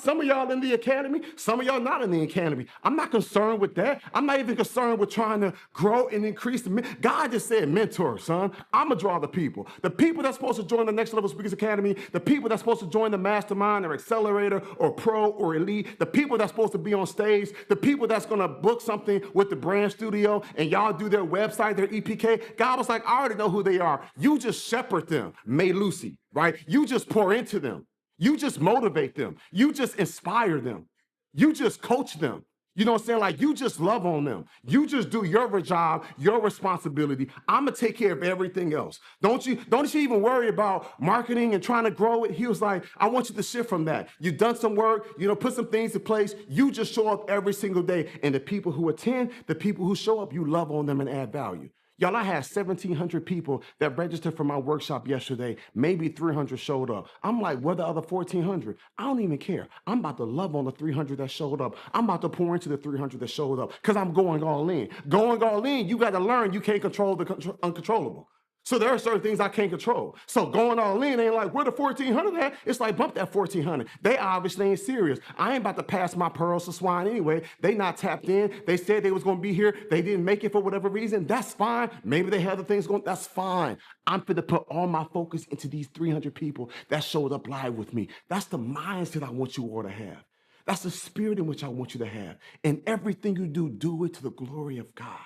Some of y'all in the academy, some of y'all not in the academy. I'm not concerned with that. I'm not even concerned with trying to grow and increase God just said mentor, son. I'ma draw the people. The people that's supposed to join the Next Level Speakers Academy, the people that's supposed to join the mastermind or accelerator or pro or elite, the people that's supposed to be on stage, the people that's gonna book something with the brand studio and y'all do their website, their EPK. God was like, I already know who they are. You just shepherd them. May Lucy. Right? You just pour into them. You just motivate them. You just inspire them. You just coach them. You know what I'm saying? Like you just love on them. You just do your job, your responsibility. I'm gonna take care of everything else. Don't you even worry about marketing and trying to grow it. He was like, I want you to shift from that. You've done some work, put some things in place. You just show up every single day. And the people who attend, the people who show up, you love on them and add value. Y'all, I had 1,700 people that registered for my workshop yesterday. Maybe 300 showed up. I'm like, what the other 1,400? I don't even care. I'm about to love on the 300 that showed up. I'm about to pour into the 300 that showed up because I'm going all in. Going all in, you got to learn you can't control the uncontrollable. So there are certain things I can't control. So going all in ain't like, where the 1,400 at? It's like, bump that 1,400. They obviously ain't serious. I ain't about to pass my pearls to swine anyway. They not tapped in. They said they was going to be here. They didn't make it for whatever reason. That's fine. Maybe they had other things going. That's fine. I'm finna put all my focus into these 300 people that showed up live with me. That's the mindset I want you all to have. That's the spirit in which I want you to have. And everything you do it to the glory of God.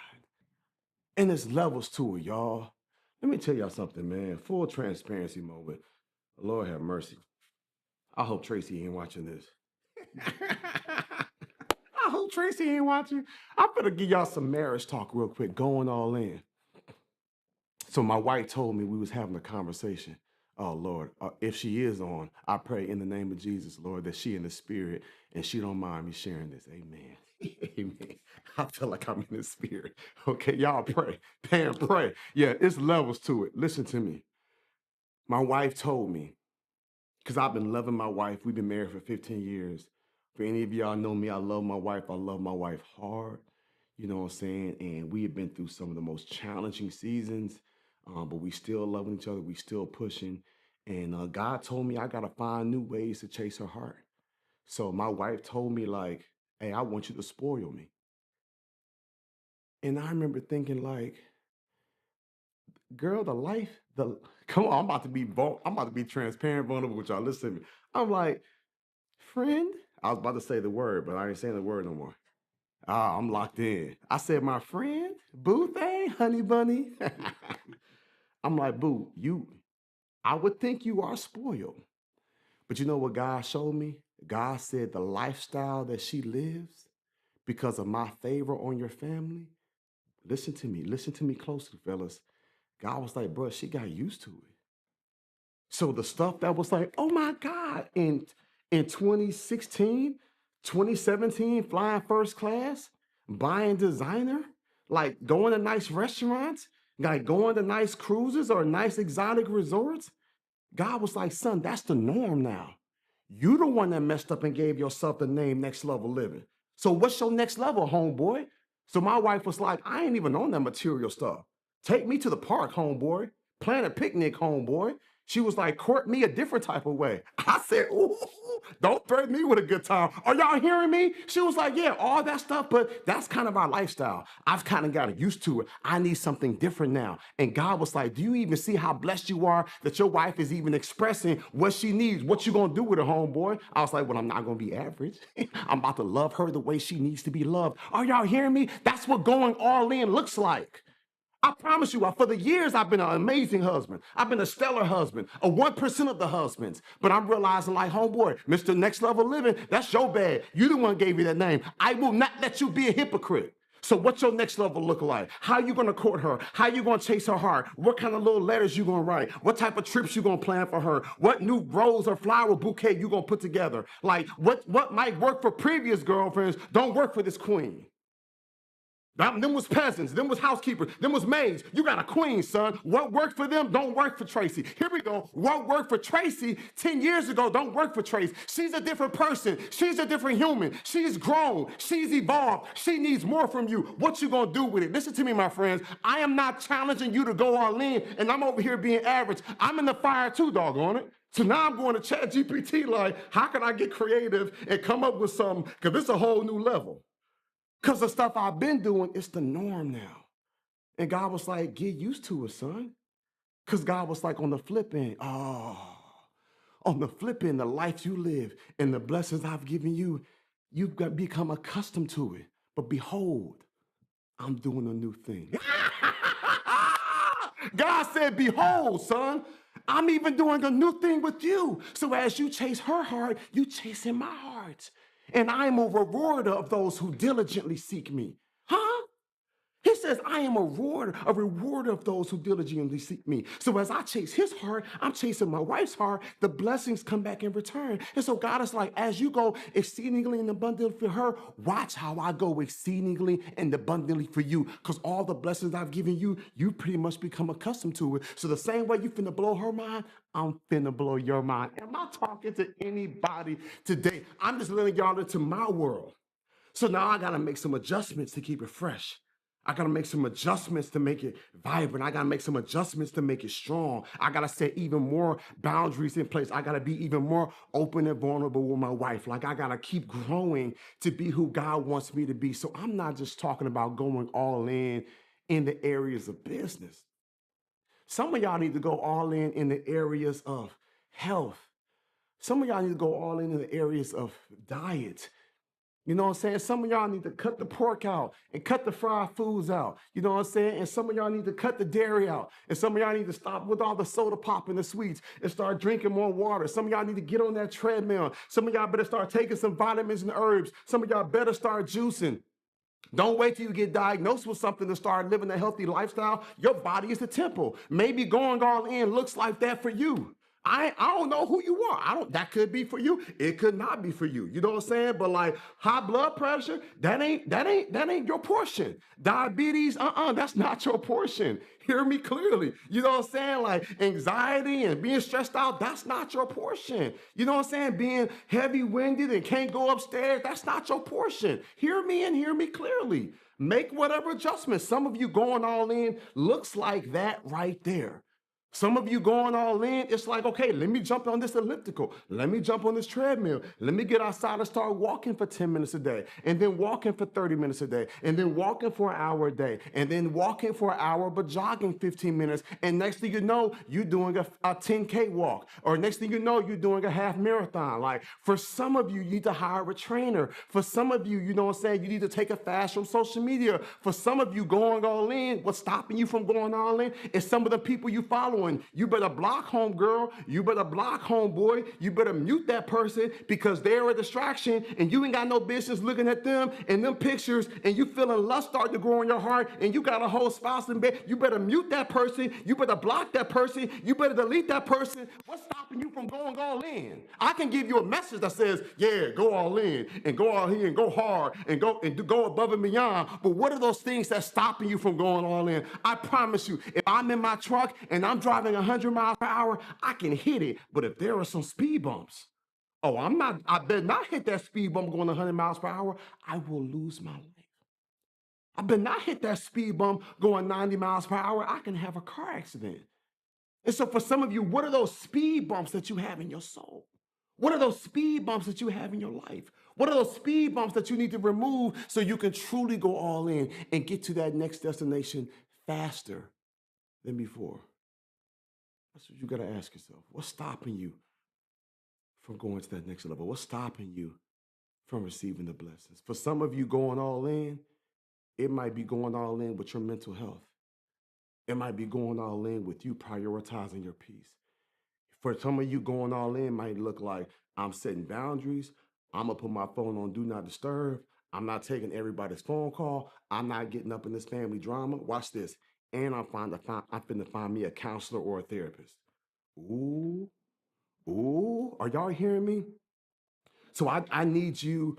And there's levels to it, y'all. Let me tell y'all something, man. Full transparency moment. Lord have mercy. I hope Tracy ain't watching this. I hope Tracy ain't watching. I'm gonna give y'all some marriage talk real quick, going all in. So my wife told me we was having a conversation. Oh, Lord, if she is on, I pray in the name of Jesus, Lord, that she in the spirit and she don't mind me sharing this. Amen. Amen. I feel like I'm in the spirit. Okay, y'all pray. Pam, pray. Yeah, it's levels to it. Listen to me. My wife told me, because I've been loving my wife. We've been married for 15 years. For any of y'all know me, I love my wife. I love my wife hard. You know what I'm saying? And we have been through some of the most challenging seasons, but we still loving each other. We still pushing. And God told me I got to find new ways to chase her heart. So my wife told me like, hey, I want you to spoil me. And I remember thinking like, girl, come on, I'm about to be transparent, vulnerable with y'all. Listen to me. I'm like, friend, I was about to say the word, but I ain't saying the word no more. I'm locked in. I said, my friend, boo thing, honey bunny. I'm like, boo, I would think you are spoiled. But you know what God showed me? God said the lifestyle that she lives because of my favor on your family. Listen to me closely, fellas. God was like, bro, she got used to it. So the stuff that was like, oh my God, in 2016, 2017, flying first class, buying designer, like going to nice restaurants, like going to nice cruises or nice exotic resorts. God was like, son, that's the norm now. You the one that messed up and gave yourself the name Next Level Living. So what's your next level, homeboy? So my wife was like, I ain't even on that material stuff. Take me to the park, homeboy. Plan a picnic, homeboy. She was like, court me a different type of way. I said, ooh, Don't threaten me with a good time. Are y'all hearing me? She was like, yeah, all that stuff, but that's kind of our lifestyle. I've kind of gotten used to it. I need something different now. And God was like, do you even see how blessed you are that your wife is even expressing what she needs? What you gonna do with her, homeboy? I was like, well, I'm not gonna be average. I'm about to love her the way she needs to be loved. Are y'all hearing me? That's what going all in looks like. I promise you, for the years, I've been an amazing husband. I've been a stellar husband, a 1% of the husbands. But I'm realizing, like, homeboy, Mr. Next Level Living, that's your bad. You the one gave you that name. I will not let you be a hypocrite. So what's your next level look like? How you gonna court her? How you gonna chase her heart? What kind of little letters you gonna write? What type of trips you gonna plan for her? What new rose or flower bouquet you gonna put together? Like, what might work for previous girlfriends don't work for this queen. Them was peasants, them was housekeepers, them was maids. You got a queen, son. What worked for them don't work for Tracy. Here we go. What worked for Tracy 10 years ago don't work for Tracy. She's a different person. She's a different human. She's grown. She's evolved. She needs more from you. What you gonna do with it? Listen to me, my friends. I am not challenging you to go all in, and I'm over here being average. I'm in the fire too, doggone it. So now I'm going to ChatGPT like, how can I get creative and come up with something? Because it's a whole new level. Because the stuff I've been doing, it's the norm now. And God was like, get used to it, son. Because God was like, on the flip end, on the flip end, the life you live and the blessings I've given you, you've got become accustomed to it. But behold, I'm doing a new thing. God said, behold, son, I'm even doing a new thing with you. So as you chase her heart, you chasing my heart. And I am a rewarder of those who diligently seek me. Huh? He says, I am a rewarder of those who diligently seek me. So as I chase his heart, I'm chasing my wife's heart. The blessings come back in return. And so God is like, as you go exceedingly and abundantly for her, watch how I go exceedingly and abundantly for you. Because all the blessings I've given you, you pretty much become accustomed to it. So the same way you finna blow her mind, I'm finna blow your mind. Am I talking to anybody today? I'm just letting y'all into my world. So now I gotta make some adjustments to keep it fresh. I gotta make some adjustments to make it vibrant. I gotta make some adjustments to make it strong. I gotta set even more boundaries in place. I gotta be even more open and vulnerable with my wife. Like, I gotta keep growing to be who God wants me to be. So I'm not just talking about going all in the areas of business. Some of y'all need to go all in the areas of health. Some of y'all need to go all in the areas of diet. You know what I'm saying? Some of y'all need to cut the pork out and cut the fried foods out. You know what I'm saying? And some of y'all need to cut the dairy out. And some of y'all need to stop with all the soda pop and the sweets and start drinking more water. Some of y'all need to get on that treadmill. Some of y'all better start taking some vitamins and herbs. Some of y'all better start juicing. Don't wait till you get diagnosed with something to start living a healthy lifestyle. Your body is the temple. Maybe going all in looks like that for you. I don't know who you are. That could be for you. It could not be for you. You know what I'm saying? But like high blood pressure, that ain't your portion. Diabetes, that's not your portion. Hear me clearly. You know what I'm saying? Like anxiety and being stressed out, that's not your portion. You know what I'm saying? Being heavy-winded and can't go upstairs, that's not your portion. Hear me and hear me clearly. Make whatever adjustments. Some of you going all in looks like that right there. Some of you going all in, it's like, okay, let me jump on this elliptical. Let me jump on this treadmill. Let me get outside and start walking for 10 minutes a day, and then walking for 30 minutes a day, and then walking for an hour a day, and then walking for an hour, but jogging 15 minutes. And next thing you know, you're doing a 10K walk. Or next thing you know, you're doing a half marathon. Like, for some of you, you need to hire a trainer. For some of you, you know what I'm saying, you need to take a fast from social media. For some of you, going all in, what's stopping you from going all in is some of the people you following. You better block home girl. You better block home boy. You better mute that person because they're a distraction and you ain't got no business looking at them and them pictures and you feeling lust start to grow in your heart and you got a whole spouse in bed. You better mute that person. You better block that person. You better delete that person. What's stopping you from going all in? I can give you a message that says, yeah, go all in and go out here and go hard and go above and beyond. But what are those things that's stopping you from going all in? I promise you, if I'm in my truck and I'm driving 100 miles per hour, I can hit it. But if there are some speed bumps, I better not hit that speed bump going 100 miles per hour. I will lose my life. I better not hit that speed bump going 90 miles per hour. I can have a car accident. And so for some of you, what are those speed bumps that you have in your soul? What are those speed bumps that you have in your life? What are those speed bumps that you need to remove so you can truly go all in and get to that next destination faster than before? That's what you got to ask yourself. What's stopping you from going to that next level? What's stopping you from receiving the blessings? For some of you going all in, it might be going all in with your mental health. It might be going all in with you prioritizing your peace. For some of you, going all in might look like I'm setting boundaries. I'm gonna put my phone on do not disturb. I'm not taking everybody's phone call. I'm not getting up in this family drama. Watch this. And I'm finna find me a counselor or a therapist. Ooh, ooh, are y'all hearing me? So I need you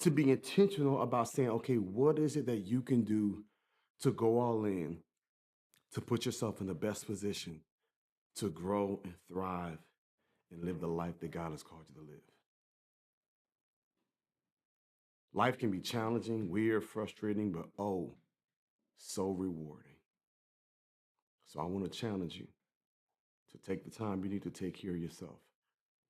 to be intentional about saying, okay, what is it that you can do to go all in, to put yourself in the best position to grow and thrive and live the life that God has called you to live? Life can be challenging, weird, frustrating, but oh, so rewarding. So I want to challenge you to take the time you need to take care of yourself.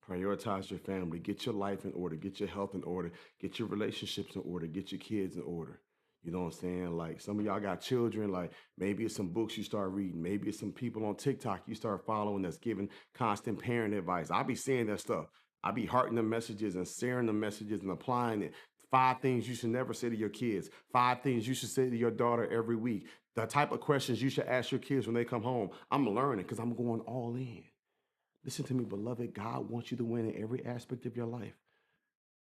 Prioritize your family, get your life in order, get your health in order, get your relationships in order, get your kids in order. You know what I'm saying? Like some of y'all got children, like maybe it's some books you start reading, maybe it's some people on TikTok you start following that's giving constant parent advice. I be seeing that stuff. I be hearting the messages and sharing the messages and applying it. 5 things you should never say to your kids. 5 things you should say to your daughter every week. The type of questions you should ask your kids when they come home. I'm learning because I'm going all in. Listen to me, beloved. God wants you to win in every aspect of your life.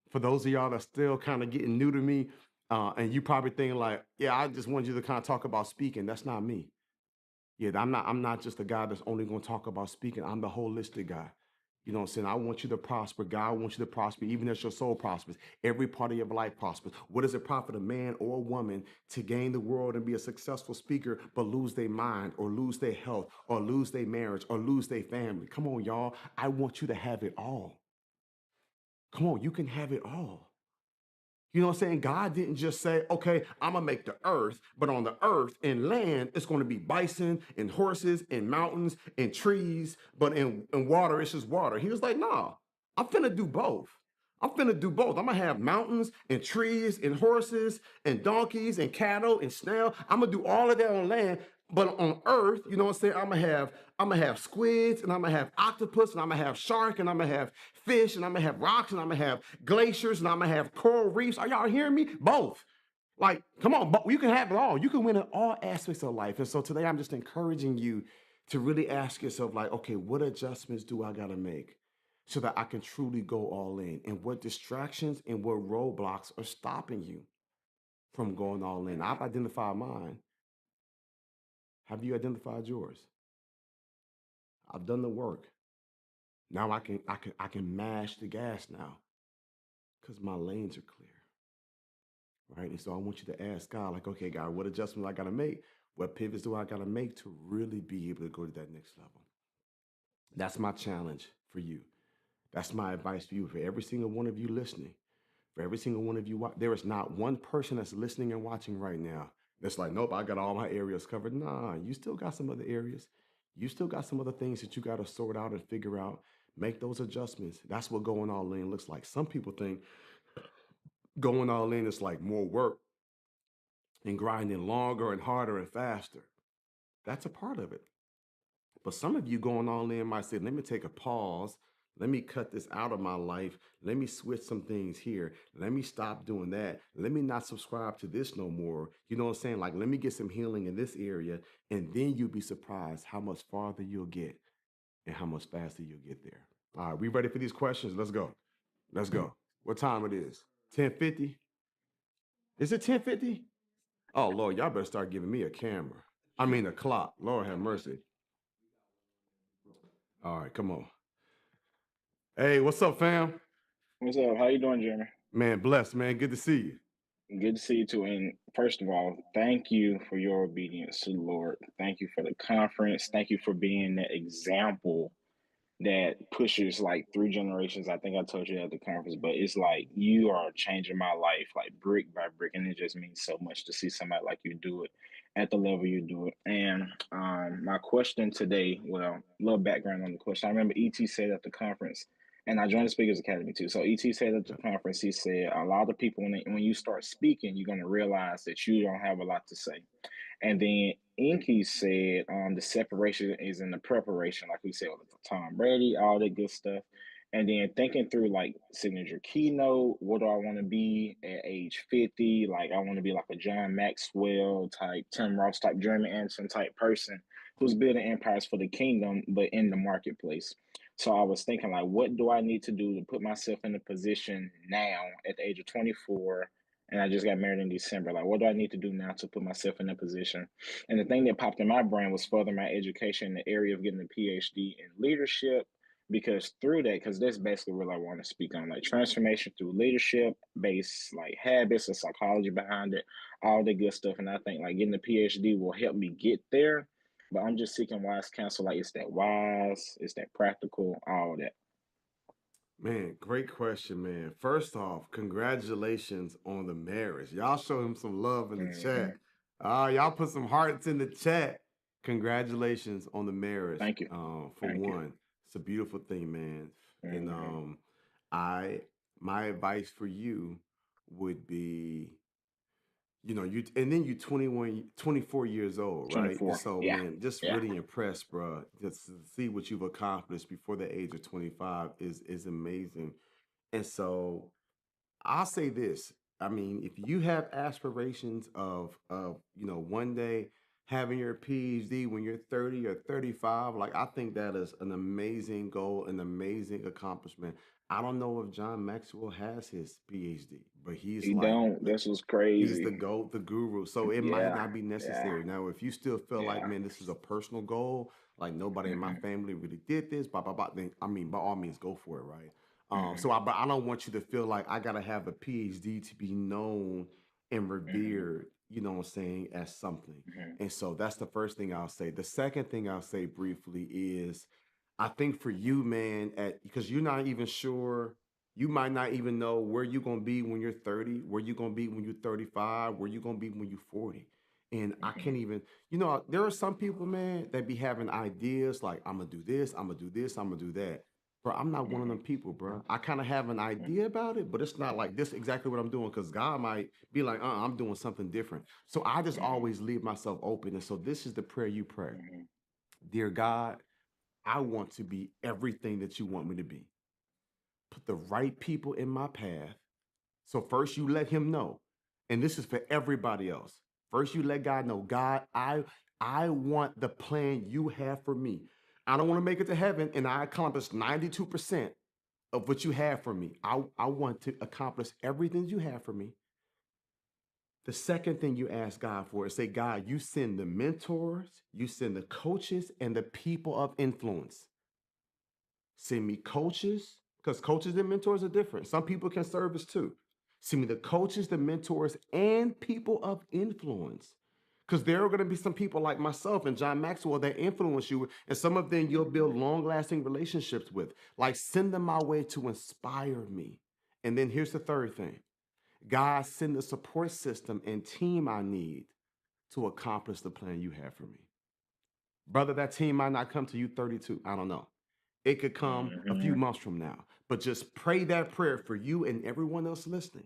For those of y'all that's still kind of getting new to me, and you probably thinking like, yeah, I just want you to kind of talk about speaking. That's not me. Yeah, I'm not just a guy that's only going to talk about speaking. I'm the holistic guy. You know what I'm saying? I want you to prosper. God wants you to prosper, even as your soul prospers. Every part of your life prospers. What does it profit a man or a woman to gain the world and be a successful speaker, but lose their mind or lose their health or lose their marriage or lose their family? Come on, y'all. I want you to have it all. Come on, you can have it all. You know what I'm saying? God didn't just say, okay, I'm going to make the earth, but on the earth and land, it's going to be bison and horses and mountains and trees, but in water, it's just water. He was like, nah, I'm finna do both. I'm finna do both. I'm gonna have mountains and trees and horses and donkeys and cattle and snail. I'm gonna do all of that on land, but on earth, you know what I'm saying? I'm gonna have squids and I'm gonna have octopus and I'm gonna have shark and I'm gonna have fish and I'm gonna have rocks and I'm gonna have glaciers and I'm gonna have coral reefs. Are y'all hearing me? Both. Like, come on, but you can have it all. You can win in all aspects of life. And so today I'm just encouraging you to really ask yourself, like, okay, what adjustments do I gotta make so that I can truly go all in? And what distractions and what roadblocks are stopping you from going all in? I've identified mine. Have you identified yours? I've done the work. Now I can mash the gas now because my lanes are clear. Right. And so I want you to ask God, like, okay, God, what adjustments I gotta make? What pivots do I gotta make to really be able to go to that next level? That's my challenge for you. That's my advice for you, for every single one of you listening, for every single one of you. There is not one person that's listening and watching right now that's like, nope, I got all my areas covered. Nah, you still got some other areas. You still got some other things that you got to sort out and figure out. Make those adjustments. That's what going all in looks like. Some people think going all in is like more work and grinding longer and harder and faster. That's a part of it. But some of you going all in might say, let me take a pause. Let me cut this out of my life. Let me switch some things here. Let me stop doing that. Let me not subscribe to this no more. You know what I'm saying? Like, let me get some healing in this area. And then you'll be surprised how much farther you'll get and how much faster you'll get there. All right, we ready for these questions? Let's go. Let's go. What time it is? 10:50? Is it 10:50? Oh, Lord, y'all better start giving me a camera. I mean, a clock. Lord have mercy. All right, come on. Hey, what's up, fam? What's up? How you doing, Jeremy? Man, blessed, man. Good to see you. Good to see you too. And first of all, thank you for your obedience to the Lord. Thank you for the conference. Thank you for being that example that pushes like 3 generations. I think I told you at the conference, but it's like you are changing my life like brick by brick, and it just means so much to see somebody like you do it at the level you do it. And my question today, well, a little background on the question. I remember ET said at the conference And I joined the Speakers Academy too. So ET said at the conference, he said a lot of people when you start speaking, you're gonna realize that you don't have a lot to say. And then Inky said the separation is in the preparation, like we said with Tom Brady, all that good stuff. And then thinking through like signature keynote, what do I want to be at age 50? Like I want to be like a John Maxwell type, Tim Ross type, Jeremy Anderson type person who's building empires for the kingdom, but in the marketplace. So I was thinking like, what do I need to do to put myself in a position now at the age of 24, and I just got married in December. Like, what do I need to do now to put myself in a position? And the thing that popped in my brain was further my education in the area of getting a PhD in leadership, because through that, because that's basically what I want to speak on, like transformation through leadership, based like habits and psychology behind it, all the good stuff. And I think like getting a PhD will help me get there. But I'm just seeking wise counsel. Like, is that wise? Is that practical? All that. Man, great question, man. First off, congratulations on the marriage. Y'all show him some love in the Mm-hmm. chat. Y'all put some hearts in the chat. Congratulations on the marriage. Thank you. For Thank you. one, it's a beautiful thing, man. And Mm-hmm. I my advice for you would be, you and then you 21, 24 years old, right? And 24. so, Yeah. man, just Yeah. really impressed, bro. Just to see what you've accomplished before the age of 25 is amazing. And so I'll say this. I mean, if you have aspirations of one day having your PhD when you're 30 or 35, like I think that is an amazing goal, an amazing accomplishment. I don't know if John Maxwell has his PhD, but he's He like don't. This was he's the crazy. GOAT, the guru. So it might Yeah. not be Yeah. necessary. Now, if you still feel like, Yeah. man, this is a personal goal, like nobody in my Mm-hmm. family really did this, blah, blah, blah, then I mean, by all means, go for it, right? Mm-hmm. But I don't want you to feel like I gotta have a PhD to be known and Mm-hmm. revered, you know what I'm saying, as something. Mm-hmm. And so that's the first thing I'll say. The second thing I'll say briefly is I think for you, man, because you're not even sure, you might not even know where you're gonna be when you're 30, where you're gonna be when you're 35, where you're gonna be when you're 40. And I Mm-hmm. can't even, there are some people, man, that be having ideas like I'm gonna do this, I'm gonna do this, I'm gonna do that. Bro, I'm not one of them people, bro. I kind of have an idea about it, but it's not like this exactly what I'm doing because God might be like, I'm doing something different. So I just Mm-hmm. always leave myself open. And so this is the prayer you pray. Mm-hmm. Dear God, I want to be everything that you want me to be. Put the right people in my path. So first you let him know. And this is for everybody else. First you let God know, God, I want the plan you have for me. I don't want to make it to heaven and I accomplish 92% of what you have for me. I want to accomplish everything you have for me. The second thing you ask God for is say, God, you send the mentors, you send the coaches, and the people of influence. Send me coaches, because coaches and mentors are different. Some people can serve as too. Send me the coaches, the mentors, and people of influence. Because there are going to be some people like myself and John Maxwell that influence you, and some of them you'll build long lasting relationships with. Like, send them my way to inspire me. And then here's the third thing God, send the support system and team I need to accomplish the plan you have for me. Brother, that team might not come to you 32. I don't know. It could come a few Mm-hmm. months from now. But just pray that prayer for you and everyone else listening.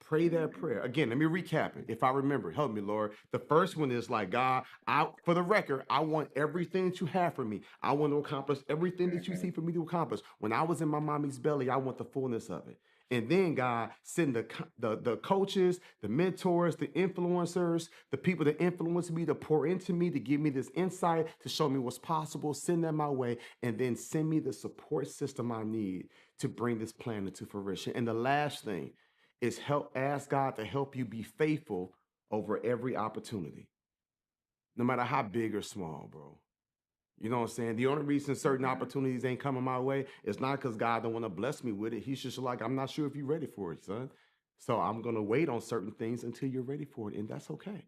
Pray that Mm-hmm. prayer. Again, let me recap it. If I remember, help me, Lord. The first one is like, God, for the record, I want everything that you have for me. I want to accomplish everything that you Mm-hmm. see for me to accomplish. When I was in my mommy's belly, I want the fullness of it. And then God, send the coaches, the mentors, the influencers, the people that influence me, to pour into me, to give me this insight, to show me what's possible. Send them my way, and then send me the support system I need to bring this plan into fruition. And the last thing is ask God to help you be faithful over every opportunity, no matter how big or small, bro. You know what I'm saying? The only reason certain Mm-hmm. opportunities ain't coming my way is not because God don't want to bless me with it. He's just like, I'm not sure if you're ready for it, son. So I'm gonna wait on certain things until you're ready for it, and that's okay.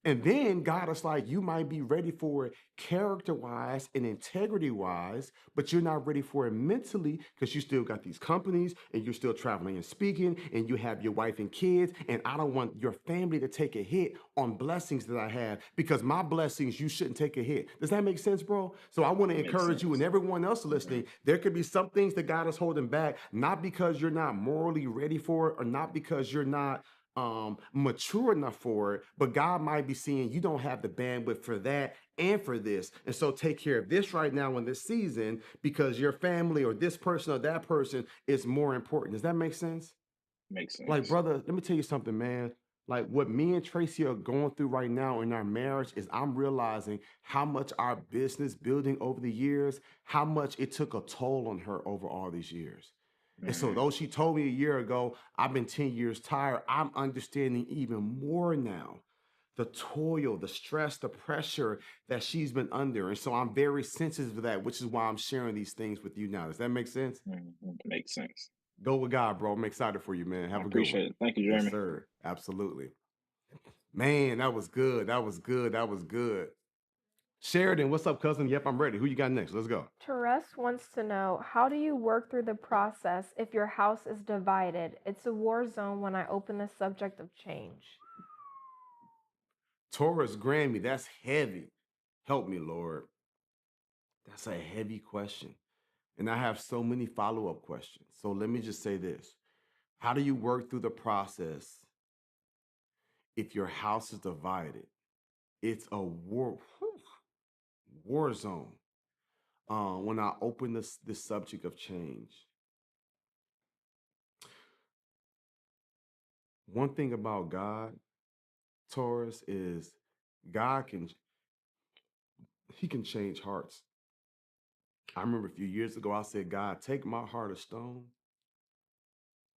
And then God is like, you might be ready for it character wise and integrity wise, but you're not ready for it mentally because you still got these companies and you're still traveling and speaking and you have your wife and kids. And I don't want your family to take a hit on blessings that I have because my blessings, you shouldn't take a hit. Does that make sense, bro? So I want to Makes encourage you and sense. everyone else listening. There could be some things that God is holding back, not because you're not morally ready for it or not because you're not mature enough for it, but God might be seeing you don't have the bandwidth for that and for this. And so take care of this right now in this season because your family or this person or that person is more important. Does that make sense? Makes Like, sense. brother, let me tell you something, man. Like what me and Tracy are going through right now in our marriage is I'm realizing how much our business building over the years, how much it took a toll on her over all these years. And so, Mm, though she told me a year ago, I've been 10 years tired, I'm understanding even more now the toil, the stress, the pressure that she's been under. And so, I'm very sensitive to that, which is why I'm sharing these things with you now. Does that make sense? makes sense. Go with God, bro. I'm excited for you, man. I Have a good one. appreciate it. Thank you, Yes, Jeremy. sir. Absolutely. Man, that was good. That was good. That was good. Sheridan, what's up, cousin? Yep, I'm ready. Who you got next? Let's go. Therese wants to know, how do you work through the process if your house is divided? It's a war zone when I open the subject of change. Taurus Grammy, that's heavy. Help me, Lord. That's a heavy question. And I have so many follow up questions. So let me just say this. How do you work through the process if your house is divided? It's a war zone. When I open this subject of change, one thing about God, Taurus, is God can He can change hearts. I remember a few years ago I said, God, take my heart of stone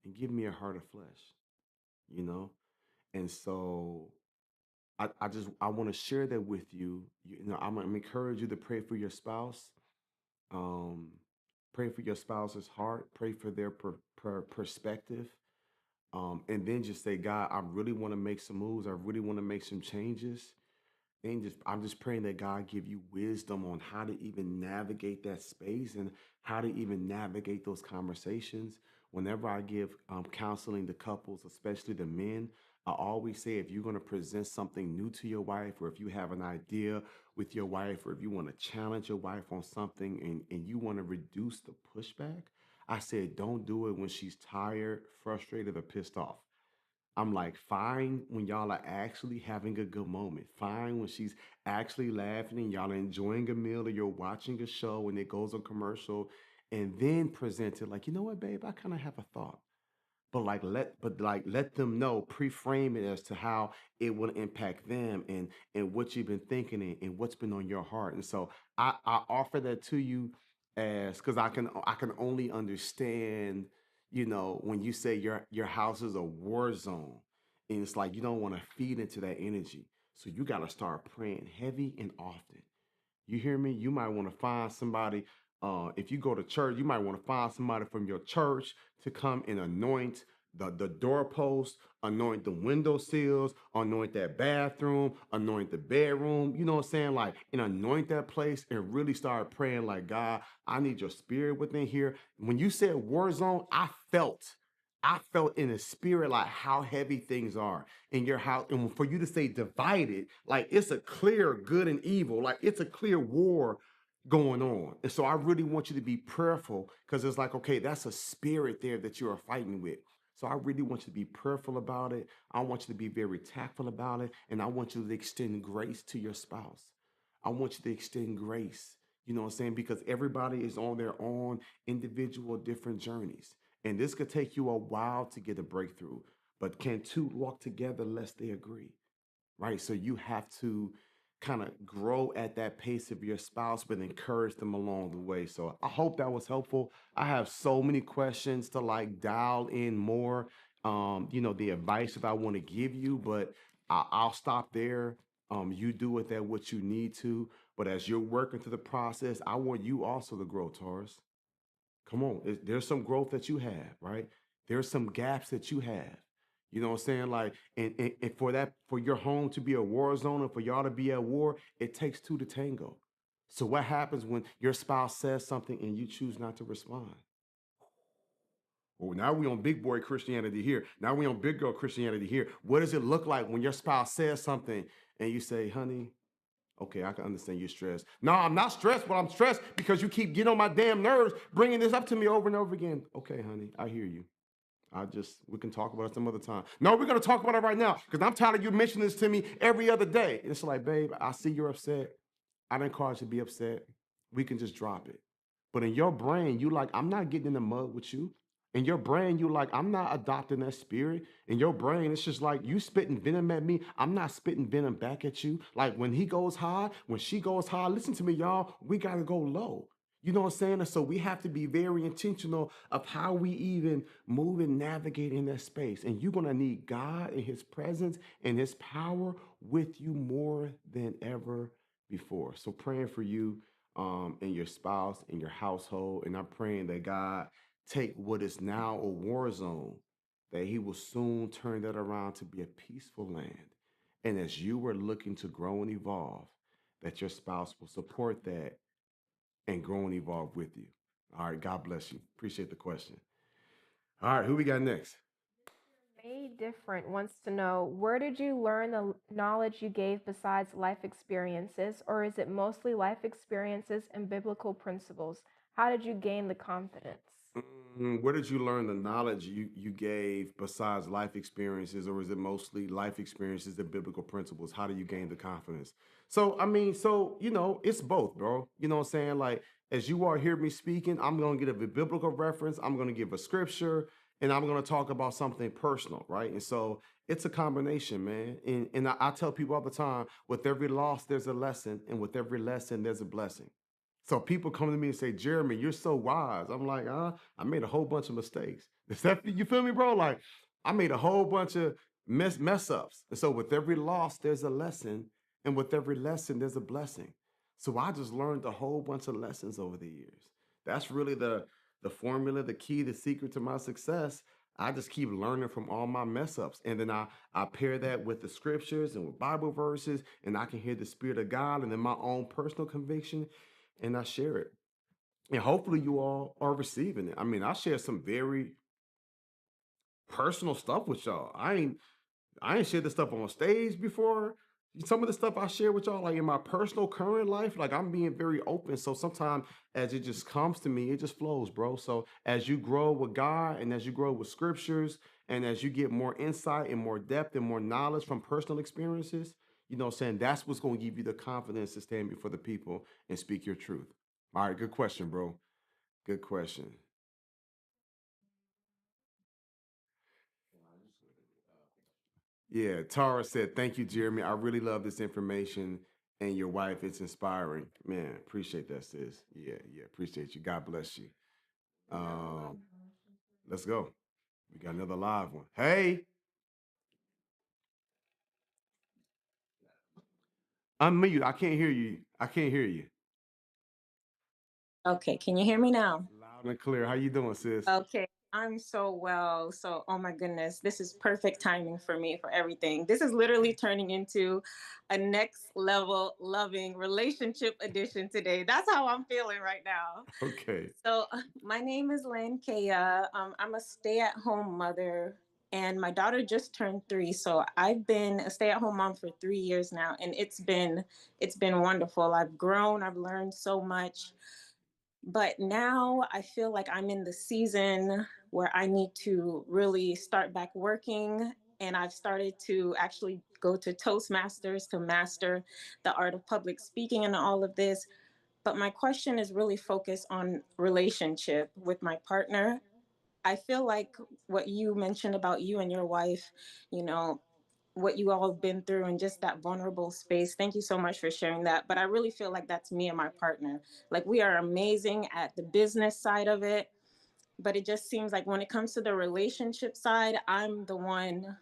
and give me a heart of flesh, you know? And so I want to share that with you. You know, I'm gonna encourage you to pray for your spouse. Um, pray for your spouse's heart. Pray for their perspective. And then just say, God, I really want to make some moves. I really want to make some changes. And just I'm just praying that God give you wisdom on how to even navigate that space and how to even navigate those conversations. Whenever I give counseling to couples, especially the men, I always say if you're going to present something new to your wife, or if you have an idea with your wife, or if you want to challenge your wife on something and you want to reduce the pushback, I said don't do it when she's tired, frustrated, or pissed off. I'm like, fine when y'all are actually having a good moment. Fine when she's actually laughing and y'all are enjoying a meal or you're watching a show and it goes on commercial. And then present it like, you know what, babe, I kind of have a thought. But let them know, pre-frame it as to how it will impact them and what you've been thinking and what's been on your heart. And so I offer that to you as because I can only understand, when you say your house is a war zone, and it's like you don't want to feed into that energy. So you got to start praying heavy and often. You hear me? You might want to find somebody. If you go to church, you might want to find somebody from your church to come and anoint the doorpost, anoint the window sills, anoint that bathroom, anoint the bedroom. You know what I'm saying? Like, and anoint that place and really start praying like, God, I need your spirit within here. When you said war zone, I felt in the spirit like how heavy things are in your house. And for you to say divided, like it's a clear good and evil, like it's a clear war going on. And so I really want you to be prayerful because it's like, okay, that's a spirit there that you are fighting with. So I really want you to be prayerful about it. I want you to be very tactful about it. And I want you to extend grace to your spouse. I want you to extend grace. You know what I'm saying? Because everybody is on their own individual different journeys. And this could take you a while to get a breakthrough. But can two walk together lest they agree? Right? So you have to kind of grow at that pace of your spouse, but encourage them along the way. So I hope that was helpful. I have so many questions to like dial in more, the advice that I want to give you, but I'll stop there. You do with that what you need to. But as you're working through the process, I want you also to grow, Taurus. Come on, there's some growth that you have, right? There's some gaps that you have. You know what I'm saying? Like, and for that, for your home to be a war zone and for y'all to be at war, it takes two to tango. So what happens when your spouse says something and you choose not to respond? Well, now we on big boy Christianity here. Now we on big girl Christianity here. What does it look like when your spouse says something and you say, honey, okay, I can understand you're stressed. No, I'm not stressed, but I'm stressed because you keep getting on my damn nerves, bringing this up to me over and over again. Okay, honey, I hear you. We can talk about it some other time. No, we're gonna talk about it right now because I'm tired of you mentioning this to me every other day. And it's like, babe, I see you're upset. I didn't cause you to be upset. We can just drop it. But in your brain, you like, I'm not getting in the mud with you. In your brain, you like, I'm not adopting that spirit. In your brain, it's just like you spitting venom at me. I'm not spitting venom back at you. Like when he goes high, when she goes high, listen to me, y'all. We gotta go low. You know what I'm saying? And so we have to be very intentional of how we even move and navigate in that space. And you're gonna need God and His presence and His power with you more than ever before. So praying for you and your spouse and your household. And I'm praying that God take what is now a war zone, that He will soon turn that around to be a peaceful land. And as you are looking to grow and evolve, that your spouse will support that and grow and evolve with you. All right, God bless you. Appreciate the question. All right, who we got next? Made Different wants to know, where did you learn the knowledge you gave besides life experiences, or is it mostly life experiences and biblical principles? How did you gain the confidence? Where did you learn the knowledge you gave besides life experiences, or is it mostly life experiences and biblical principles? How do you gain the confidence? So, I mean, so, it's both, bro. You know what I'm saying? Like, as you all hear me speaking, I'm going to give a biblical reference, I'm going to give a scripture, and I'm going to talk about something personal, right? And so it's a combination, man. And I tell people all the time, with every loss, there's a lesson, and with every lesson, there's a blessing. So people come to me and say, Jeremy, you're so wise. I'm like, I made a whole bunch of mistakes. Is that you feel me, bro? Like I made a whole bunch of mess ups. And so with every loss, there's a lesson. And with every lesson, there's a blessing. So I just learned a whole bunch of lessons over the years. That's really the formula, the key, the secret to my success. I just keep learning from all my mess ups. And then I pair that with the scriptures and with Bible verses, and I can hear the Spirit of God and then my own personal conviction and I share it. And hopefully you all are receiving it. I mean, I share some very personal stuff with y'all. I ain't shared this stuff on stage before. Some of the stuff I share with y'all, like in my personal current life, like I'm being very open. So sometimes as it just comes to me, it just flows, bro. So as you grow with God and as you grow with scriptures and as you get more insight and more depth and more knowledge from personal experiences, you know what I'm saying? That's what's going to give you the confidence to stand before the people and speak your truth. All right, good question, bro. Good question. Yeah, Tara said, thank you, Jeremy. I really love this information. And your wife, it's inspiring. Man, appreciate that, sis. Yeah, appreciate you. God bless you. Um, let's go. We got another live one. Hey, unmute. I can't hear you. I can't hear you. Okay, can you hear me now? Loud and clear. How you doing, sis? Okay, I'm so well. So, oh my goodness, this is perfect timing for me for everything. This is literally turning into a next level loving relationship edition today. That's how I'm feeling right now. Okay. So, my name is Lynn Kea. I'm a stay-at-home mother, and my daughter just turned 3. So I've been a stay-at-home mom for 3 years now, and it's been wonderful. I've grown. I've learned so much. But now I feel like I'm in the season where I need to really start back working. And I've started to actually go to Toastmasters to master the art of public speaking and all of this. But my question is really focused on relationship with my partner. I feel like what you mentioned about you and your wife, you know, what you all have been through and just that vulnerable space. Thank you so much for sharing that. But I really feel like that's me and my partner. Like we are amazing at the business side of it, but it just seems like when it comes to the relationship side, I'm the one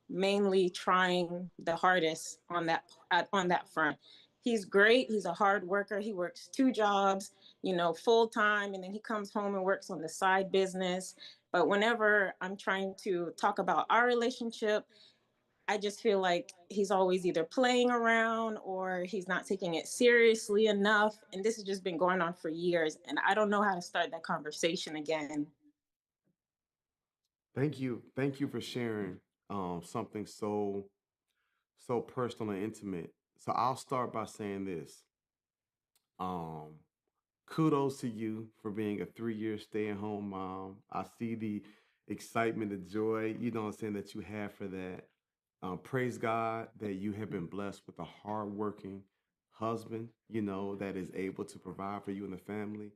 mainly trying the hardest on that front. He's great. He's a hard worker. He works 2 jobs, full time, and then he comes home and works on the side business. But whenever I'm trying to talk about our relationship, I just feel like he's always either playing around or he's not taking it seriously enough. And this has just been going on for years. And I don't know how to start that conversation again. Thank you. Thank you for sharing something so personal and intimate. So I'll start by saying this. Um, Kudos to you for being a 3 year stay-at-home mom. I see the excitement, the joy, you know what I'm saying, that you have for that. Praise God that you have been blessed with a hardworking husband, you know, that is able to provide for you and the family,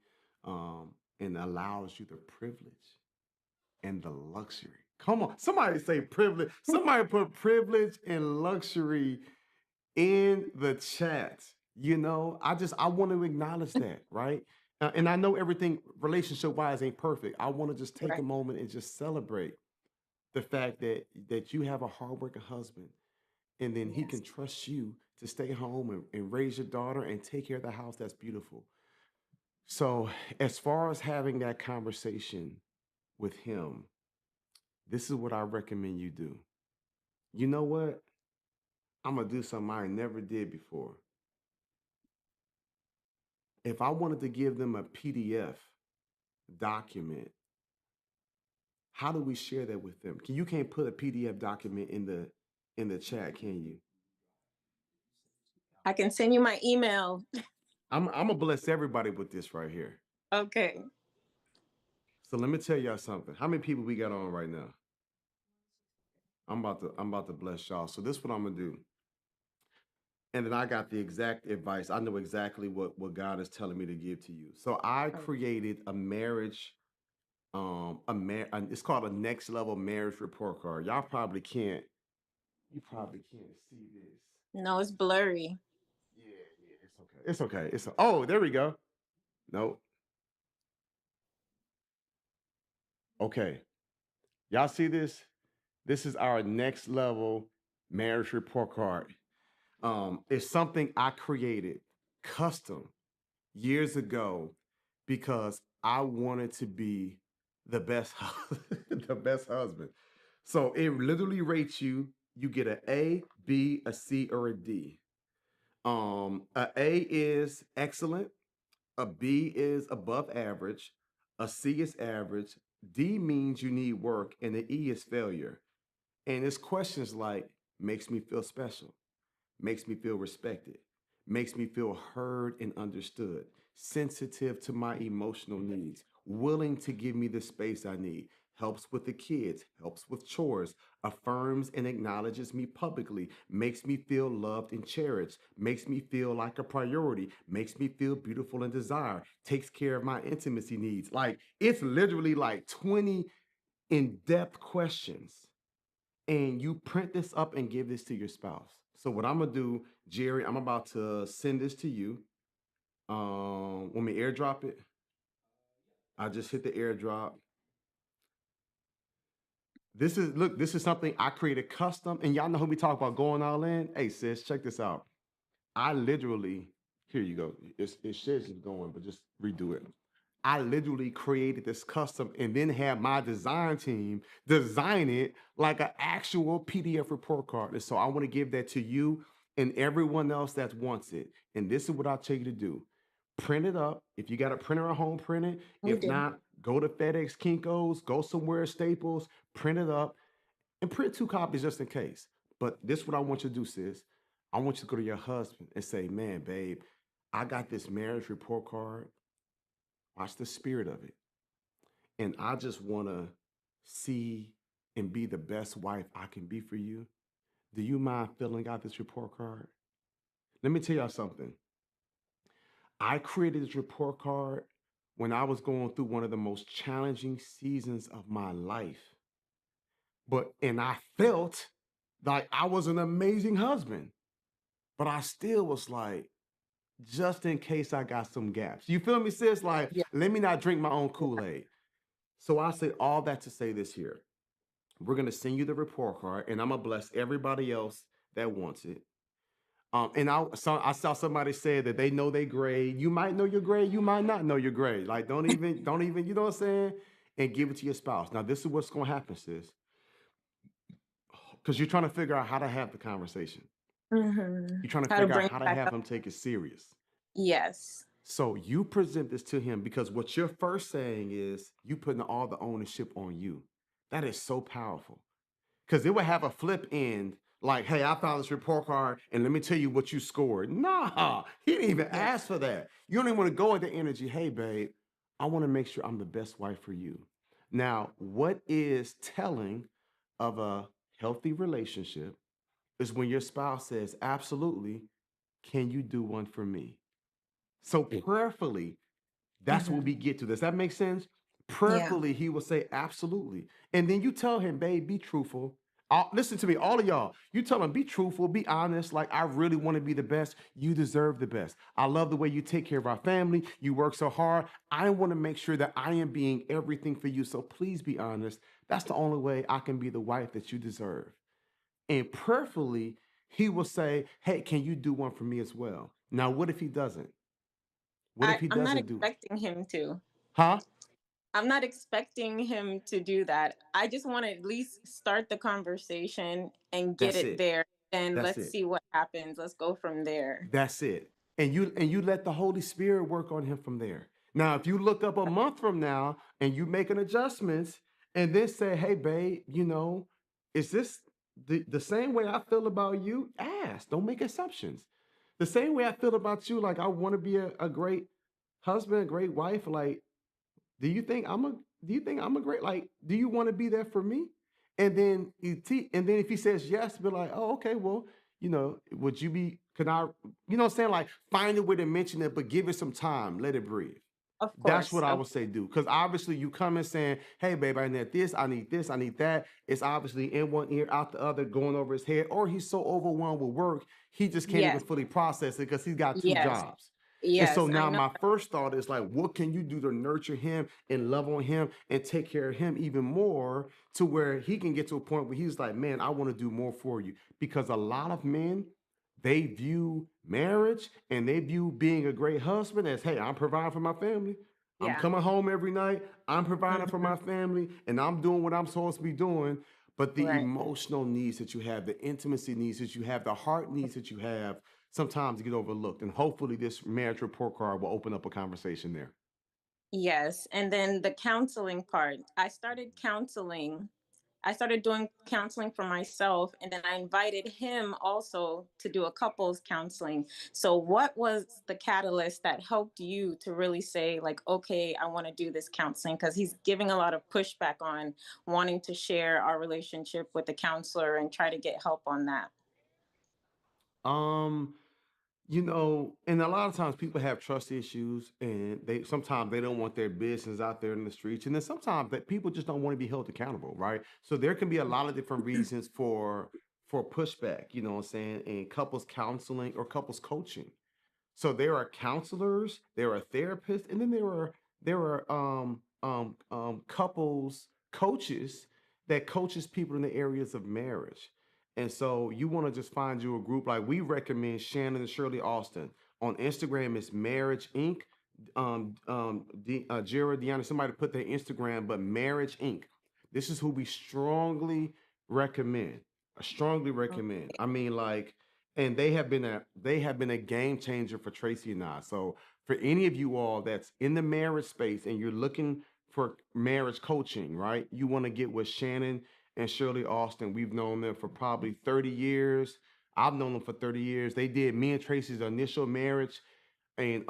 and allows you the privilege and the luxury. Come on, somebody say privilege. Somebody put privilege and luxury in the chat. You know, I want to acknowledge that, right? And I know everything relationship wise ain't perfect. I want to just take Right. a moment and just celebrate the fact that you have a hardworking husband, and then he can Yes. trust you to stay home and raise your daughter and take care of the house. That's beautiful. So, as far as having that conversation with him, this is what I recommend you do. You know what? I'm gonna do something I never did before. If I wanted to give them a PDF document, how do we share that with them? You can't put a PDF document in the chat, can you? I can send you my email. I'm gonna bless everybody with this right here. Okay. So let me tell y'all something. How many people we got on right now? I'm about to bless y'all. So this is what I'm gonna do. And then I got the exact advice. I know exactly what God is telling me to give to you. So I created a marriage, it's called a next level marriage report card. You probably can't see this. No, it's blurry. Yeah, yeah, it's okay. It's okay. Oh, there we go. Nope. Okay. Y'all see this? This is our next level marriage report card. It's something I created custom years ago because I wanted to be the best the best husband. So it literally rates you. You get an A, B, a C, or a D. A A is excellent, a B is above average, a C is average, D means you need work, and the E is failure. And it's questions like makes me feel special, makes me feel respected, makes me feel heard and understood, sensitive to my emotional needs, willing to give me the space I need, helps with the kids, helps with chores, affirms and acknowledges me publicly, makes me feel loved and cherished, makes me feel like a priority, makes me feel beautiful and desired, takes care of my intimacy needs. Like it's literally like 20 in-depth questions, and you print this up and give this to your spouse. So what I'm gonna do, Jerry, I'm about to send this to you. When we airdrop it, I just hit the airdrop. This is something I created custom, and y'all know who we talk about going all in. Hey sis, check this out. I literally, here you go. It says it's going, but just redo it. I literally created this custom and then had my design team design it like an actual PDF report card. And so I want to give that to you and everyone else that wants it. And this is what I'll tell you to do. Print it up. If you got a printer at home, print it. We If do. not, go to FedEx, Kinko's, go somewhere, Staples, print it up, and print 2 copies just in case. But this is what I want you to do, sis. I want you to go to your husband and say, man, babe, I got this marriage report card. Watch the spirit of it. And I just want to see and be the best wife I can be for you. Do you mind filling out this report card? Let me tell y'all something. I created this report card when I was going through one of the most challenging seasons of my life. And I felt like I was an amazing husband, but I still was like, just in case I got some gaps. You feel me, sis? Like, Yeah. let me not drink my own Kool-Aid. So I say all that to say this here. We're gonna send you the report card, and I'm gonna bless everybody else that wants it. I saw somebody say that they know their grade. You might know your grade, you might not know your grade. Like, don't even, you know what I'm saying? and give it to your spouse. Now, this is what's going to happen, sis, because you're trying to figure out how to have the conversation. You're trying to How to figure out bring how it to back have up? him take it serious. Yes. So you present this to him because what you're first saying is you putting all the ownership on you. That is so powerful because it would have a flip end like, hey, I found this report card and let me tell you what you scored. Nah, he didn't even Yes. ask for that. You don't even want to go with the energy. Hey, babe, I want to make sure I'm the best wife for you. Now, what is telling of a healthy relationship is when your spouse says, absolutely, can you do one for me? So prayerfully, that's what we get to. Does that make sense? Yeah. Prayerfully, he will say, absolutely. And then you tell him, babe, be truthful. Listen to me, all of y'all. You tell him, be truthful, be honest. Like, I really want to be the best. You deserve the best. I love the way you take care of our family. You work so hard. I want to make sure that I am being everything for you. So please be honest. That's the only way I can be the wife that you deserve. And prayerfully, he will say, hey, can you do one for me as well? Now, what if he doesn't? What if he I'm not doesn't do it? expecting him to. Huh? I'm not expecting him to do that. I just want to at least start the conversation and get That's it it. there. And That's let's it. see what happens. Let's go from there. That's it. And you let the Holy Spirit work on him from there. Now, if you look up a month from now and you making adjustments and then say, hey, babe, is this the same way I feel about you? Ask. Don't make assumptions. The same way I feel about you, like I want to be a great husband, a great wife, like do you think I'm a great like do you want to be there for me? And then if he says yes, be like, oh, okay, well, would you be could I what I'm saying? Like find a way to mention it, but give it some time, let it breathe. Of That's course. what I would say do. Because obviously you come in saying, hey, babe, I need this, I need that. It's obviously in one ear, out the other, going over his head. Or he's so overwhelmed with work, he just can't even Yes. fully process it because he's got two Yes. jobs. And so Yes. I now know. my first thought is like, what can you do to nurture him and love on him and take care of him even more to where he can get to a point where he's like, man, I want to do more for you. Because a lot of men, they view marriage and they view being a great husband as, hey, I'm providing for my family. I'm Yeah. coming home every night. I'm providing for Mhm. my family and I'm doing what I'm supposed to be doing. But the Right. emotional needs that you have, the intimacy needs that you have, the heart needs that you have, sometimes get overlooked. And hopefully, this marriage report card will open up a conversation there. Yes. And then the counseling part. I started doing counseling for myself, and then I invited him also to do a couples counseling. So, what was the catalyst that helped you to really say, like, okay, I want to do this counseling? Because he's giving a lot of pushback on wanting to share our relationship with the counselor and try to get help on that. Um, and a lot of times people have trust issues, and they don't want their business out there in the streets, and then sometimes that people just don't want to be held accountable, right? So there can be a lot of different reasons for pushback, you know what I'm saying, in couples counseling or couples coaching. So there are counselors, there are therapists, and then there are couples coaches that coaches people in the areas of marriage. And so you want to just find you a group like we recommend Shannon and Shirley Austin. On Instagram is Marriage Inc. Jared, Deanna, somebody put their Instagram, but Marriage Inc. This is who we strongly recommend. I strongly recommend. I mean, like, and they have been a game changer for Tracy and I. So for any of you all that's in the marriage space and you're looking for marriage coaching, right? You want to get with Shannon and Shirley Austin. We've known them for probably 30 years. I've known them for 30 years. They did me and Tracy's initial marriage and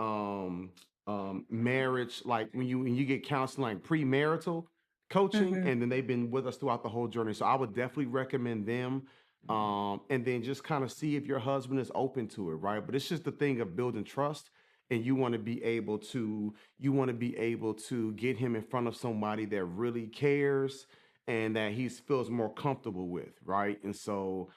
marriage, like when you get counseling, like premarital coaching, Mhm. and then they've been with us throughout the whole journey. So I would definitely recommend them. And then just kind of see if your husband is open to it, right? But it's just the thing of building trust, and you want to be able to get him in front of somebody that really cares and that he feels more comfortable with, right? And so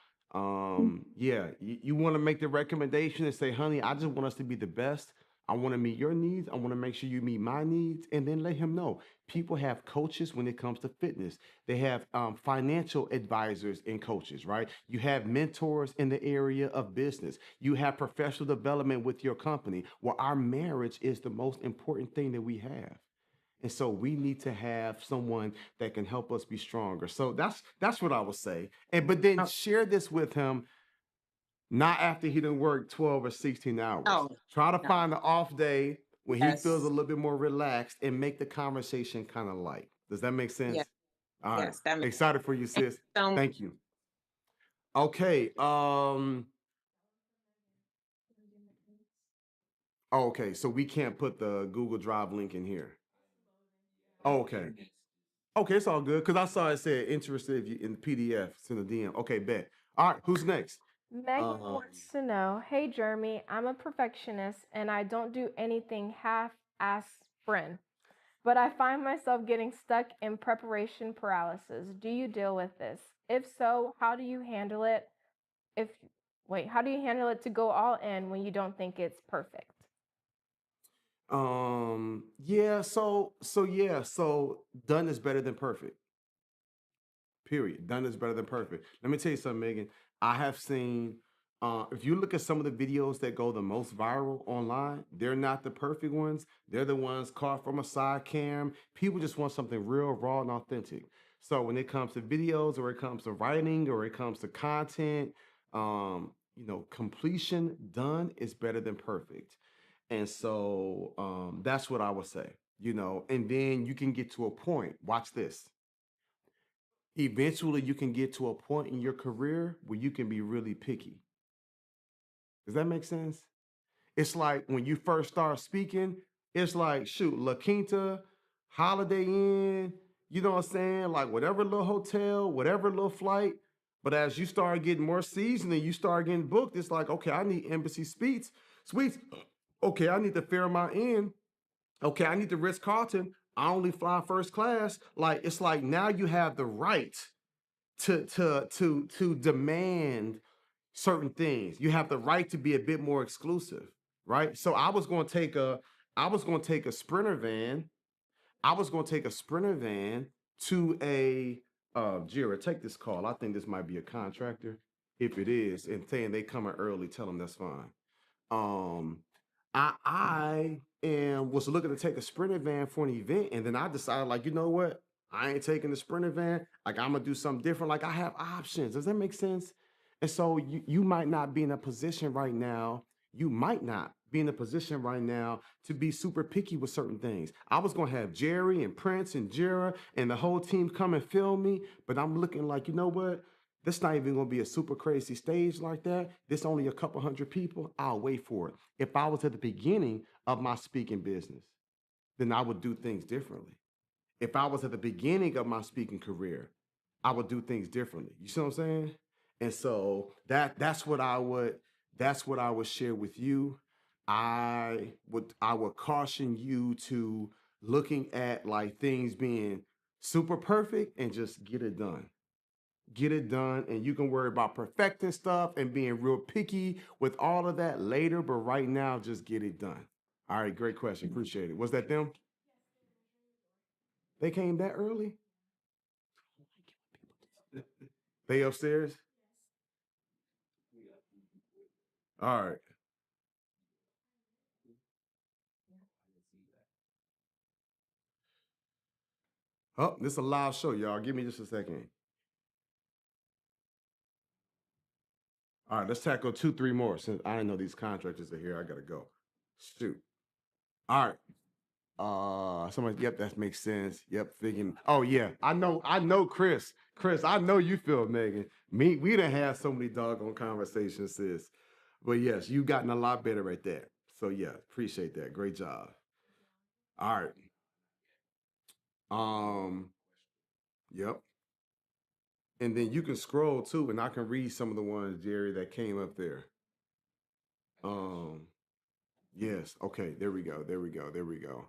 yeah, you want to make the recommendation and say, honey, I just want us to be the best. I want to meet your needs. I want to make sure you meet my needs, and then let him know. People have coaches when it comes to fitness. They have financial advisors and coaches, right? You have mentors in the area of business. You have professional development with your company. Well, our marriage is the most important thing that we have. And so we need to have someone that can help us be stronger. So that's what I would say. And but then Oh, share this with him not after he done worked 12 or 16 hours. oh, Try to no. find an off day when he feels a Yes. little bit more relaxed and make the conversation kind of light. Does that make Yes. sense? All right. Yes. That makes Excited for you, sense. sis. So Thank you. Okay. Okay. So we can't put the Google Drive link in here. Okay. Okay, it's all good. Cause I saw it said interested if you in the PDF, send a DM. Okay, bet. All right, who's next? Megan Um, wants to know, hey Jeremy, I'm a perfectionist and I don't do anything half-ass friend, but I find myself getting stuck in preparation paralysis. Do you deal with this? If so, how do you handle it? If how do you handle it to go all in when you don't think it's perfect? yeah, so done is better than perfect. Period. Done is better than perfect. Let me tell you something, Megan. I have seen, if you look at some of the videos that go the most viral online, they're not the perfect ones. They're the ones caught from a side cam. People just want something real, raw, and authentic. So when it comes to videos, or it comes to writing, or it comes to content, completion done is better than perfect. And so that's what I would say. And then you can get to a point. Watch this. Eventually you can get to a point in your career where you can be really picky. Does that make sense? It's like when you first start speaking, it's like, shoot, La Quinta, Holiday Inn, you know what I'm saying? Like whatever little hotel, whatever little flight. But as you start getting more seasoned and you start getting booked, it's like, okay, I need Embassy Suites. Okay, I need the Fairmont Inn. Okay, I need the Ritz Carlton. I only fly first class. Like it's like now you have the right to demand certain things. You have the right to be a bit more exclusive, right? So I was going to take a Sprinter van. I was going to take a Sprinter van to a Jira, take this call. I think this might be a contractor. If it is, and saying they coming early, tell them that's fine. Um, I am was looking to take a Sprinter van for an event, and then I decided, like, you know what? I ain't taking the Sprinter van. Like, I'm gonna do something different. Like, I have options. Does that make sense? And so you might not be in a position right now. You might not be in a position right now to be super picky with certain things. I was gonna have Jerry and Prince and Jira and the whole team come and film me, but I'm looking like, you know what? This not even gonna be a super crazy stage like that. This only a couple hundred people. I'll wait for it. If I was at the beginning of my speaking business, then I would do things differently. If I was at the beginning of my speaking career, I would do things differently. You see what I'm saying? And so that's what I would share with you. I would caution you to looking at like things being super perfect and just get it done. Get it done, and you can worry about perfecting stuff and being real picky with all of that later, but right now just get it done. All right, great question, appreciate it. Was that them? They came that early? They upstairs? All right. Oh, this is a live show, y'all. Give me just a second. All right, let's tackle 2, 3 more. Since I didn't know these contractors are here, I gotta go. Shoot. All right. Somebody, yep, that makes sense. Yep, thinking. Oh yeah, I know, Chris. Chris, I know you feel Megan. We done had so many doggone conversations, sis. But yes, you gotten a lot better right there. So yeah, appreciate that. Great job. All right. Um, yep. And then you can scroll too, and I can read some of the ones, Jerry, that came up there. Um, yes. Okay, there we go. There we go. There we go.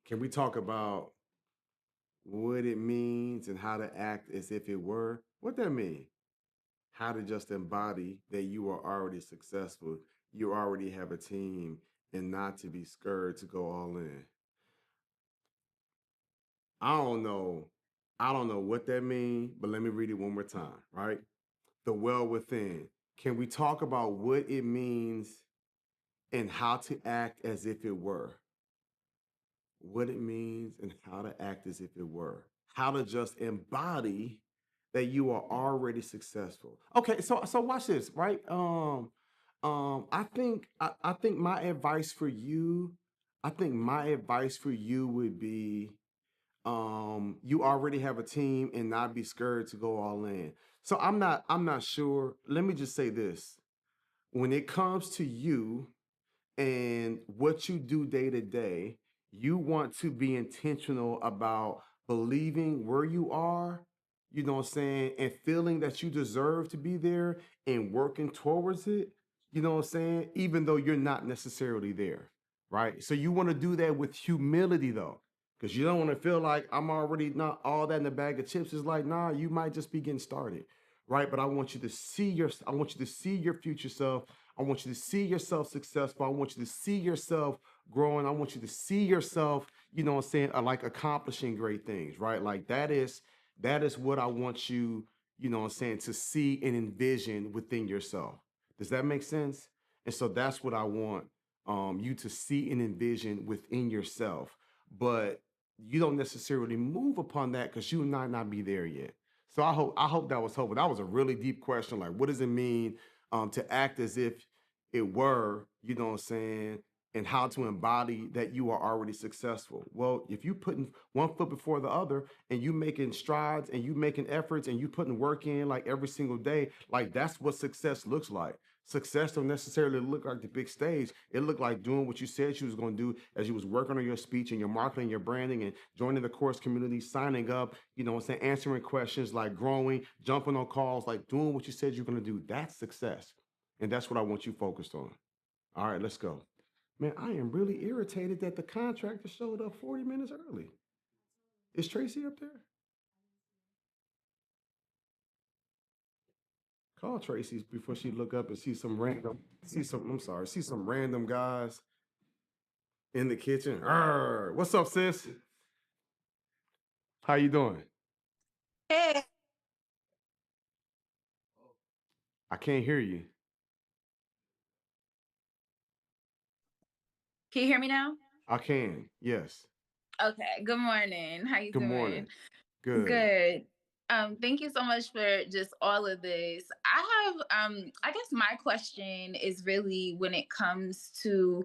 Can we talk about what it means and how to act as if it were? What that mean? How to just embody that you are already successful, you already have a team, and not to be scared to go all in. I don't know. I don't know what that means, but let me read it one more time, right? The well within. Can we talk about what it means and how to act as if it were? what it means, and how to act as if it were. How to just embody that you are already successful. Okay, so watch this, right? I think my advice for you, I think my advice for you would be you already have a team and not be scared to go all in. So I'm not sure. Let me just say this. When it comes to you and what you do day to day, you want to be intentional about believing where you are, you know what I'm saying, and feeling that you deserve to be there and working towards it, you know what I'm saying, even though you're not necessarily there, right? So you want to do that with humility though, because you don't want to feel like I'm already not all that in the bag of chips. It's like, nah, you might just be getting started, right? But I want you to see your future self. I want you to see yourself successful. I want you to see yourself growing. I want you to see yourself, you know what I'm saying, like accomplishing great things, right? Like that is what I want you, you know what I'm saying, to see and envision within yourself. Does that make sense? And so that's what I want you to see and envision within yourself. But you don't necessarily move upon that because you might not be there yet. So I hope that was helpful. That was a really deep question. Like, what does it mean to act as if it were, you know what I'm saying, and how to embody that you are already successful. Well, if you putting one foot before the other and you making strides and you making efforts and you putting work in like every single day, like that's what success looks like. Success don't necessarily look like the big stage. It looked like doing what you said you was going to do as you was working on your speech and your marketing, your branding, and joining the course community, signing up, you know what I'm saying, answering questions, like growing, jumping on calls, like doing what you said you're going to do. That's success. And that's what I want you focused on. All right, let's go. Man, I am really irritated that the contractor showed up 40 minutes early. Is Tracy up there? Call Tracy before she look up and see some random guys in the kitchen. Arr, what's up, sis? How you doing? Hey, I can't hear you. can you hear me now? I can. Yes. Okay, good morning. How you Good doing? morning. Good. Good. Thank you so much for just all of this. I guess my question is really when it comes to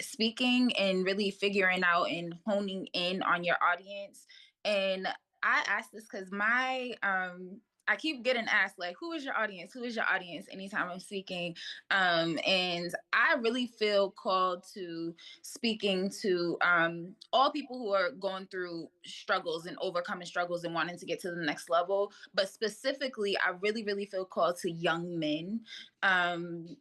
speaking and really figuring out and honing in on your audience. And I ask this because I keep getting asked like, who is your audience? Who is your audience anytime I'm speaking? And I really feel called to speaking to all people who are going through struggles and overcoming struggles and wanting to get to the next level. But specifically, I really, really feel called to young men. And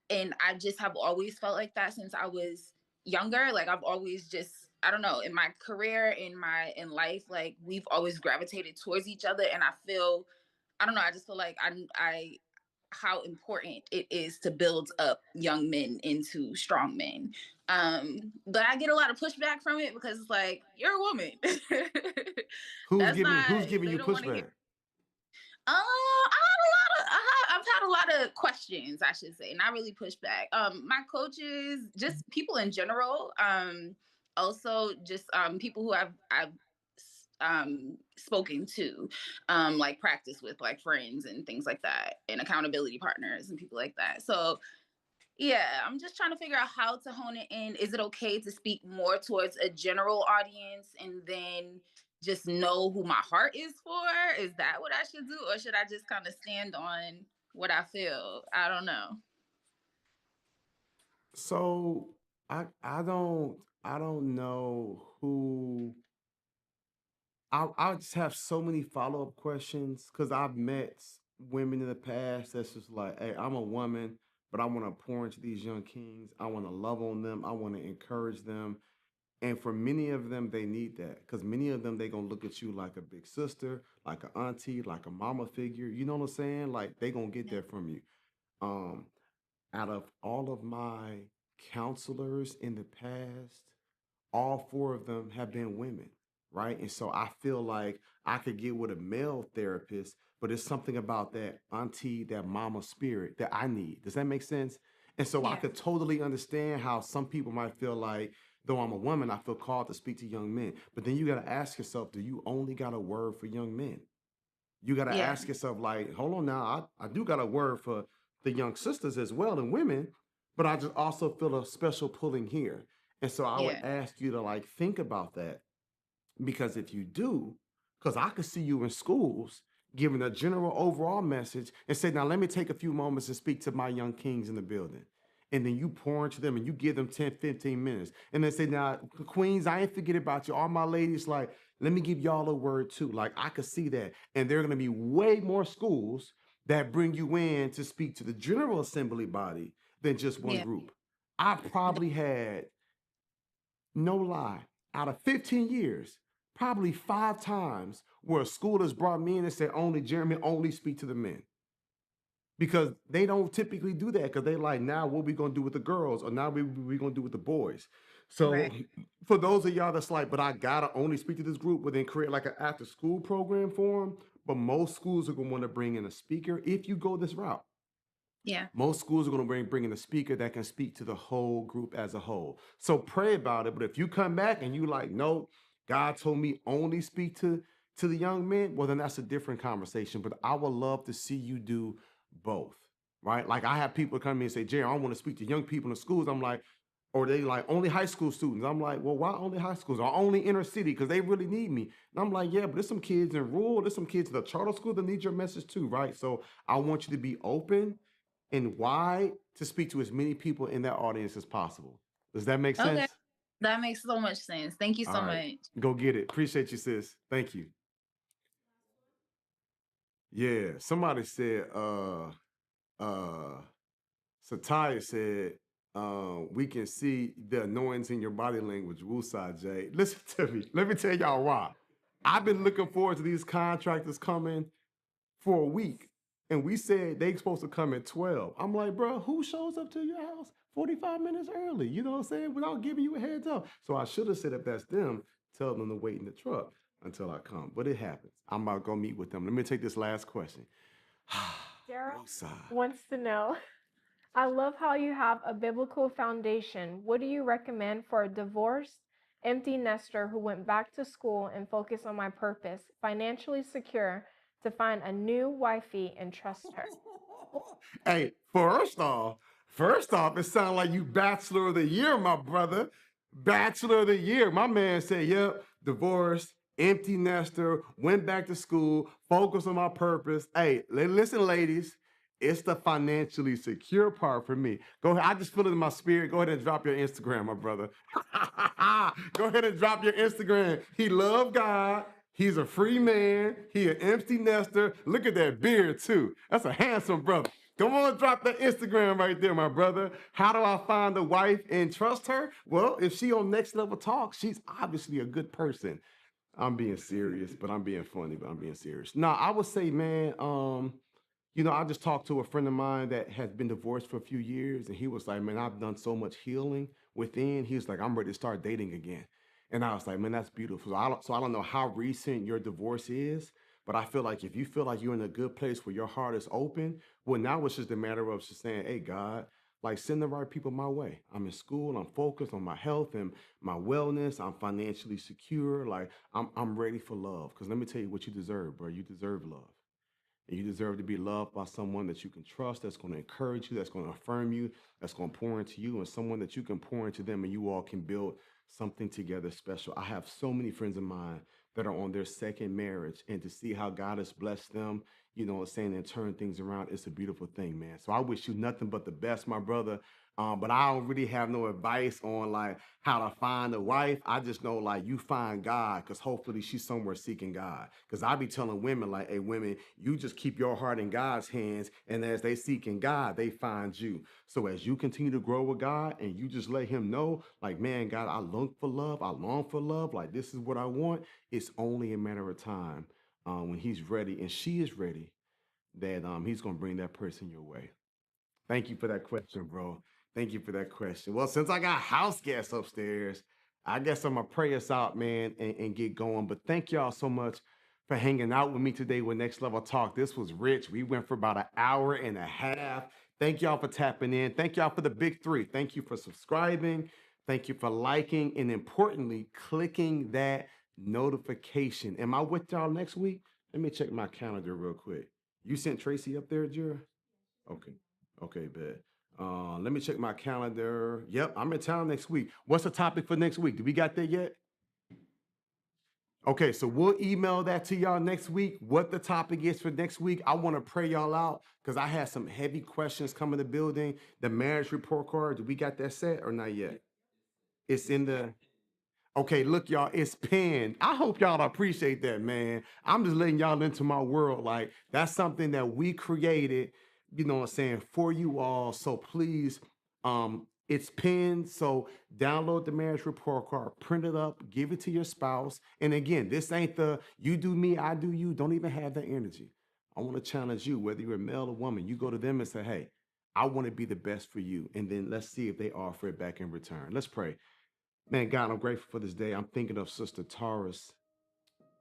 I just have always felt like that since I was younger. Like I've always just, I don't know, in my career, in life, like we've always gravitated towards each other. And I don't know, I just feel like I how important it is to build up young men into strong men. But I get a lot of pushback from it because it's like, you're a woman. That's not, Who's giving they you don't want to hear. pushback? I've had a lot of questions, I should say, not really pushback. My coaches, just people in general. Also just people who I've spoken to, like practice with, like friends and things like that, and accountability partners and people like that. So yeah, I'm just trying to figure out how to hone it in. Is it okay to speak more towards a general audience and then just know who my heart is for? Is that what I should do? Or should I just kind of stand on what I feel? I don't know. So I don't know who I just have so many follow-up questions because I've met women in the past that's just like, hey, I'm a woman, but I want to pour into these young kings. I want to love on them. I want to encourage them. And for many of them, they need that because many of them, they going to look at you like a big sister, like an auntie, like a mama figure. You know what I'm saying? Like they going to get that from you. Um, Out of all of my counselors in the past, all four of them have been women, right? And so I feel like I could get with a male therapist, but it's something about that auntie, that mama spirit that I need. Does that make sense? And so I Yeah. could totally understand how some people might feel like Though I'm a woman, I feel called to speak to young men. But then you got to ask yourself, do you only got a word for young men? You got to Yeah. ask yourself, like, hold on now, I do got a word for the young sisters as well and women, but I just also feel a special pulling here. And so I would Yeah. ask you to like think about that, because if you do, because I could see you in schools giving a general overall message and say, now let me take a few moments and speak to my young kings in the building. And then you pour into them and you give them 10, 15 minutes. And they say, now, queens, I ain't forget about you. All my ladies, like, let me give y'all a word too. Like, I could see that. And there are going to be way more schools that bring you in to speak to the General Assembly body than just one Yeah. group. I probably had, no lie, out of 15 years, probably 5 times where a school has brought me in and said, only Jeremy, only speak to the men. Because they don't typically do that, because they like, now what we gonna do with the girls, or now we gonna do with the boys. So Right. for those of y'all that's like, but I gotta only speak to this group, but then create like an after school program for them. But most schools are gonna want to bring in a speaker if you go this route. Yeah. Most schools are going to bring in a speaker that can speak to the whole group as a whole. So pray about it. But if you come back and you like, no, God told me only speak to the young men, well, then that's a different conversation. But I would love to see you do both, right? Like I have people come to me and say, Jerry, I want to speak to young people in the schools. I'm like, or they like only high school students. I'm like, well, why only high schools or only inner city? Because they really need me. And I'm like, yeah, but there's some kids in rural, there's some kids in the charter school that need your message too, right? So I want you to be open and wide to speak to as many people in that audience as possible. Does that make Okay. sense? That makes so much sense. Thank you All so right. much. Go get it. Appreciate you, sis. Thank you. Yeah. Somebody said, uh, Satya said, we can see the annoyance in your body language. Woosah, Jay. Listen to me. Let me tell y'all why. I've been looking forward to these contractors coming for a week. And we said they supposed to come at 12. I'm like, bro, who shows up to your house 45 minutes early? You know what I'm saying? Without giving you a heads up. So I should have said, if that's them, tell them to wait in the truck until I come. But it happens. I'm about to go meet with them. Let me take this last question. Daryl Woosah. wants to know, I love how you have a biblical foundation. What do you recommend for a divorced, empty nester who went back to school and focused on my purpose, financially secure, to find a new wifey and trust her? Hey, first off, it sounds like you Bachelor of the Year, my brother. Bachelor of the Year. My man said, yep, divorced, empty nester, went back to school, focused on my purpose. Hey, listen, ladies, it's the financially secure part for me. Go ahead. I just feel it in my spirit. Go ahead and drop your Instagram, my brother. Go ahead and drop your Instagram. He loved God. He's a free man. He an empty nester. Look at that beard too. That's a handsome brother. Come on, drop that Instagram right there, my brother. How do I find a wife and trust her? Well, if she on Next Level Talk, she's obviously a good person. I'm being serious, but I'm being funny, but I'm being serious. No, I would say, man, I just talked to a friend of mine that has been divorced for a few years, and he was like, man, I've done so much healing within. He was like, I'm ready to start dating again. And I was like, man, that's beautiful. So I don't know how recent your divorce is, but I feel like if you feel like you're in a good place where your heart is open, well, now it's just a matter of just saying, hey, God, like send the right people my way. I'm in school, I'm focused on my health and my wellness, I'm financially secure. Like I'm ready for love. Because let me tell you what you deserve, bro. You deserve love. And you deserve to be loved by someone that you can trust, that's going to encourage you, that's going to affirm you, that's going to pour into you, and someone that you can pour into them and you all can build something together special. I have so many friends of mine that are on their second marriage, and to see how God has blessed them, saying and turn things around, it's a beautiful thing, man. So I wish you nothing but the best, my brother. But I don't really have no advice on like how to find a wife. I just know like you find God, because hopefully she's somewhere seeking God. Because I be telling women like, hey, women, you just keep your heart in God's hands, and as they seek in God, they find you. So as you continue to grow with God and you just let him know, like, man, God, I long for love. I long for love. Like, this is what I want. It's only a matter of time when he's ready and she is ready that he's going to bring that person your way. Thank you for that question, bro. Thank you for that question. Well, since I got house guests upstairs, I guess I'm gonna pray us out, man, and get going. But thank y'all so much for hanging out with me today with Next Level Talk. This was rich. We went for about an hour and a half. Thank y'all for tapping in. Thank y'all for the big three. Thank you for subscribing. Thank you for liking and importantly, clicking that notification. Am I with y'all next week? Let me check my calendar real quick. You sent Tracy up there, Jura? Okay. Okay, bet. Let me check my calendar. Yep, I'm in town next week. What's the topic for next week? Do we got that yet? Okay, so we'll email that to y'all next week. What the topic is for next week. I want to pray y'all out because I had some heavy questions coming to the building. The marriage report card, do we got that set or not yet? It's in the Okay, look, y'all, it's pinned. I hope y'all appreciate that, man. I'm just letting y'all into my world. Like, that's something that we created, you know what I'm saying, for you all. So please, it's pinned. So download the marriage report card, print it up, give it to your spouse. And again, this ain't the you do me, I do you. Don't even have that energy. I want to challenge you, whether you're a male or woman, you go to them and say, hey, I want to be the best for you. And then let's see if they offer it back in return. Let's pray. Man, God, I'm grateful for this day. I'm thinking of Sister Tara's.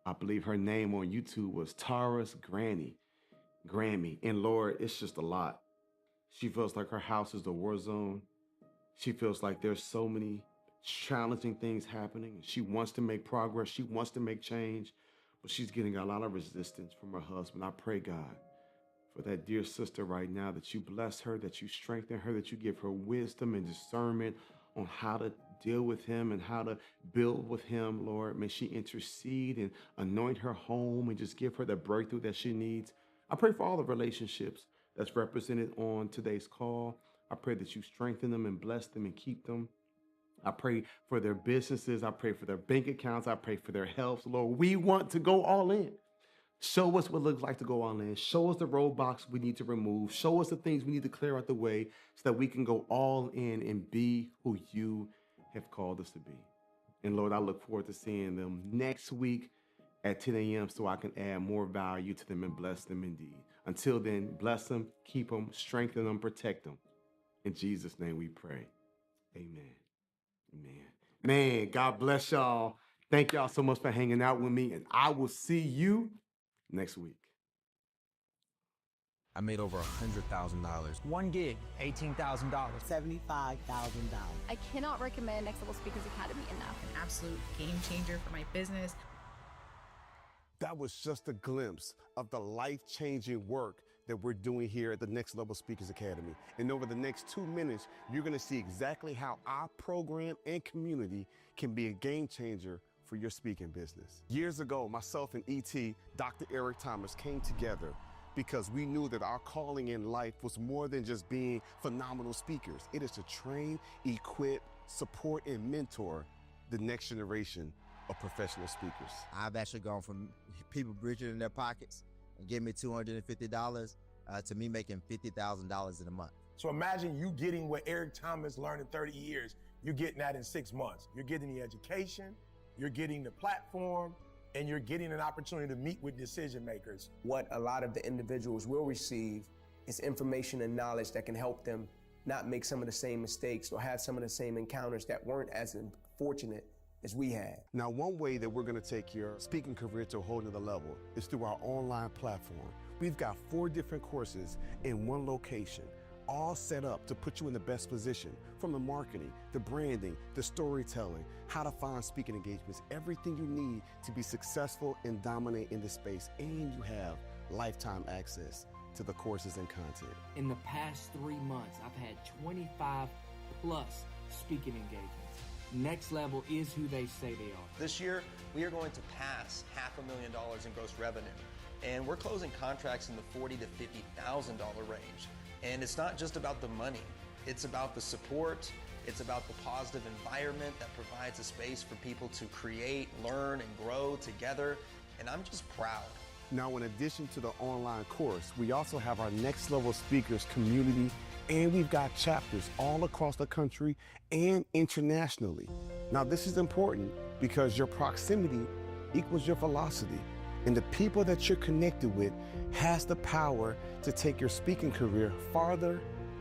I believe her name on YouTube was Tara's Grammy. And Lord, it's just a lot. She feels like her house is the war zone. She feels like there's so many challenging things happening. She wants to make progress. She wants to make change, but she's getting a lot of resistance from her husband. I pray, God, for that dear sister right now, that you bless her, that you strengthen her, that you give her wisdom and discernment on how to deal with him and how to build with him, Lord. May she intercede and anoint her home and just give her the breakthrough that she needs. I pray for all the relationships that's represented on today's call. I pray that you strengthen them and bless them and keep them. I pray for their businesses. I pray for their bank accounts. I pray for their health, Lord. We want to go all in. Show us what it looks like to go all in. Show us the roadblocks we need to remove. Show us the things we need to clear out the way so that we can go all in and be who you have called us to be. And Lord, I look forward to seeing them next week at 10 a.m. so I can add more value to them and bless them indeed. Until then, bless them, keep them, strengthen them, protect them. In Jesus' name we pray. Amen. Amen. Man, God bless y'all. Thank y'all so much for hanging out with me, and I will see you next week. I made over $100,000. One gig, $18,000. $75,000. I cannot recommend Next Level Speakers Academy enough. An absolute game changer for my business. That was just a glimpse of the life-changing work that we're doing here at the Next Level Speakers Academy. And over the next 2 minutes, you're gonna see exactly how our program and community can be a game changer for your speaking business. Years ago, myself and ET, Dr. Eric Thomas, came together because we knew that our calling in life was more than just being phenomenal speakers. It is to train, equip, support, and mentor the next generation of professional speakers. I've actually gone from people breaching in their pockets and giving me $250 to me making $50,000 in a month. So imagine you getting what Eric Thomas learned in 30 years. You're getting that in 6 months. You're getting the education, you're getting the platform, and you're getting an opportunity to meet with decision makers. What a lot of the individuals will receive is information and knowledge that can help them not make some of the same mistakes or have some of the same encounters that weren't as fortunate as we had. Now, one way that we're gonna take your speaking career to a whole nother level is through our online platform. We've got 4 different courses in one location, all set up to put you in the best position, from the marketing, the branding, the storytelling, how to find speaking engagements, everything you need to be successful and dominate in this space. And you have lifetime access to the courses and content. In the past 3 months, I've had 25 plus speaking engagements. Next Level is who they say they are. This year, we are going to pass $500,000 in gross revenue. And we're closing contracts in the $40,000 to $50,000 range. And it's not just about the money. It's about the support. It's about the positive environment that provides a space for people to create, learn, and grow together. And I'm just proud. Now, in addition to the online course, we also have our Next Level Speakers community, and we've got chapters all across the country and internationally. Now, this is important because your proximity equals your velocity, and the people that you're connected with has the power to take your speaking career farther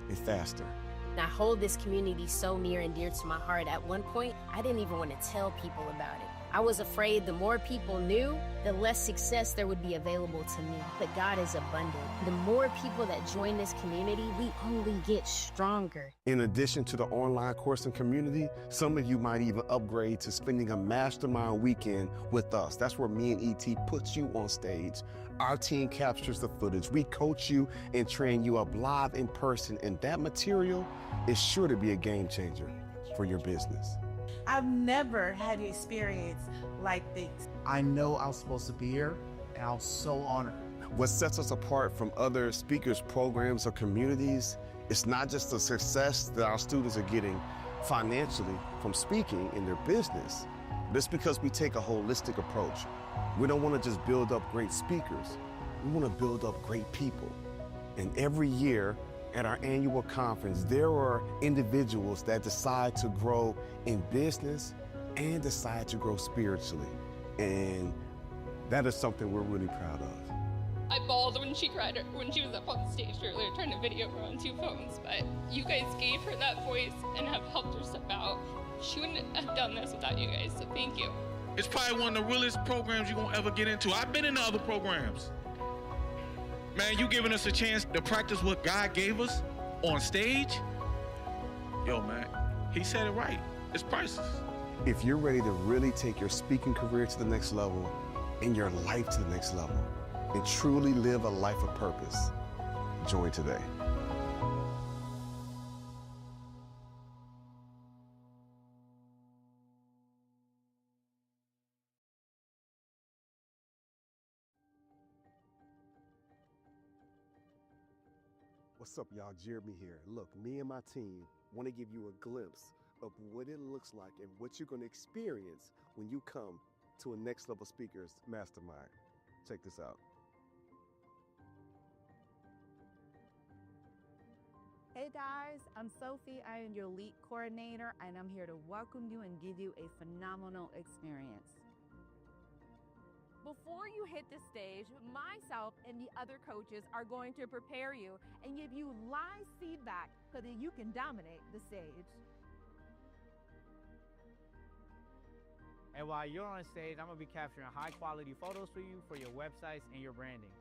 and faster. And I hold this community so near and dear to my heart. At one point, I didn't even want to tell people about it. I was afraid the more people knew, the less success there would be available to me. But God is abundant. The more people that join this community, we only get stronger. In addition to the online course and community, some of you might even upgrade to spending a mastermind weekend with us. That's where me and ET puts you on stage. Our team captures the footage. We coach you and train you up live in person, and that material is sure to be a game changer for your business. I've never had an experience like this. I know I was supposed to be here, and I was so honored. What sets us apart from other speakers, programs, or communities, it's not just the success that our students are getting financially from speaking in their business, but it's because we take a holistic approach. We don't want to just build up great speakers. We want to build up great people. And every year at our annual conference, there are individuals that decide to grow in business and decide to grow spiritually. And that is something we're really proud of. I bawled when she cried when she was up on the stage earlier trying to video her on 2 phones, but you guys gave her that voice and have helped her step out. She wouldn't have done this without you guys, so thank you. It's probably one of the realest programs you're gonna ever get into. I've been in the other programs. Man, you giving us a chance to practice what God gave us on stage? Yo, man, he said it right. It's priceless. If you're ready to really take your speaking career to the next level and your life to the next level and truly live a life of purpose, join today. What's up, y'all? Jeremy here. Look, me and my team want to give you a glimpse of what it looks like and what you're going to experience when you come to a Next Level Speakers Mastermind. Check this out. Hey guys, I'm Sophie. I am your lead coordinator, and I'm here to welcome you and give you a phenomenal experience. Before you hit the stage, myself and the other coaches are going to prepare you and give you live feedback so that you can dominate the stage. And while you're on stage, I'm going to be capturing high quality photos for you for your websites and your branding.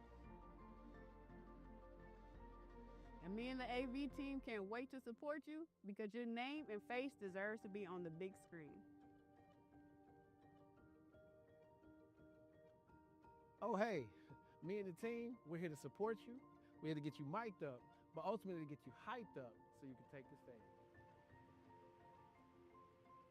And me and the AV team can't wait to support you because your name and face deserves to be on the big screen. Oh, hey, me and the team, we're here to support you. We're here to get you mic'd up, but ultimately to get you hyped up so you can take the stage.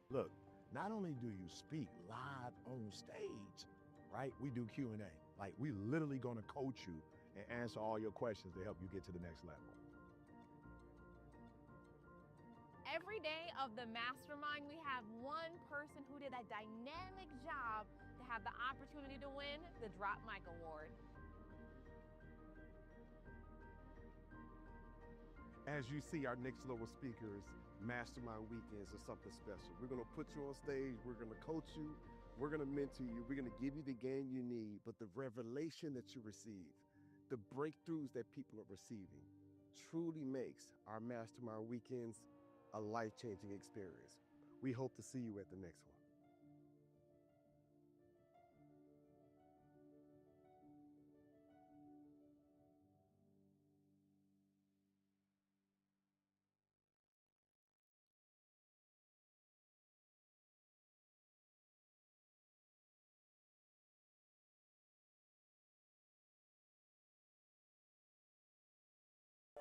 Look, not only do you speak live on stage, right? We do Q&A. Like, we literally gonna coach you and answer all your questions to help you get to the next level. Every day of the mastermind, we have one person who did a dynamic job to have the opportunity to win the Drop Mic Award. As you see, our Next Level Speakers Mastermind Weekends are something special. We're going to put you on stage. We're going to coach you. We're going to mentor you. We're going to give you the game you need. But the revelation that you receive, the breakthroughs that people are receiving, truly makes our Mastermind Weekends a life-changing experience. We hope to see you at the next one.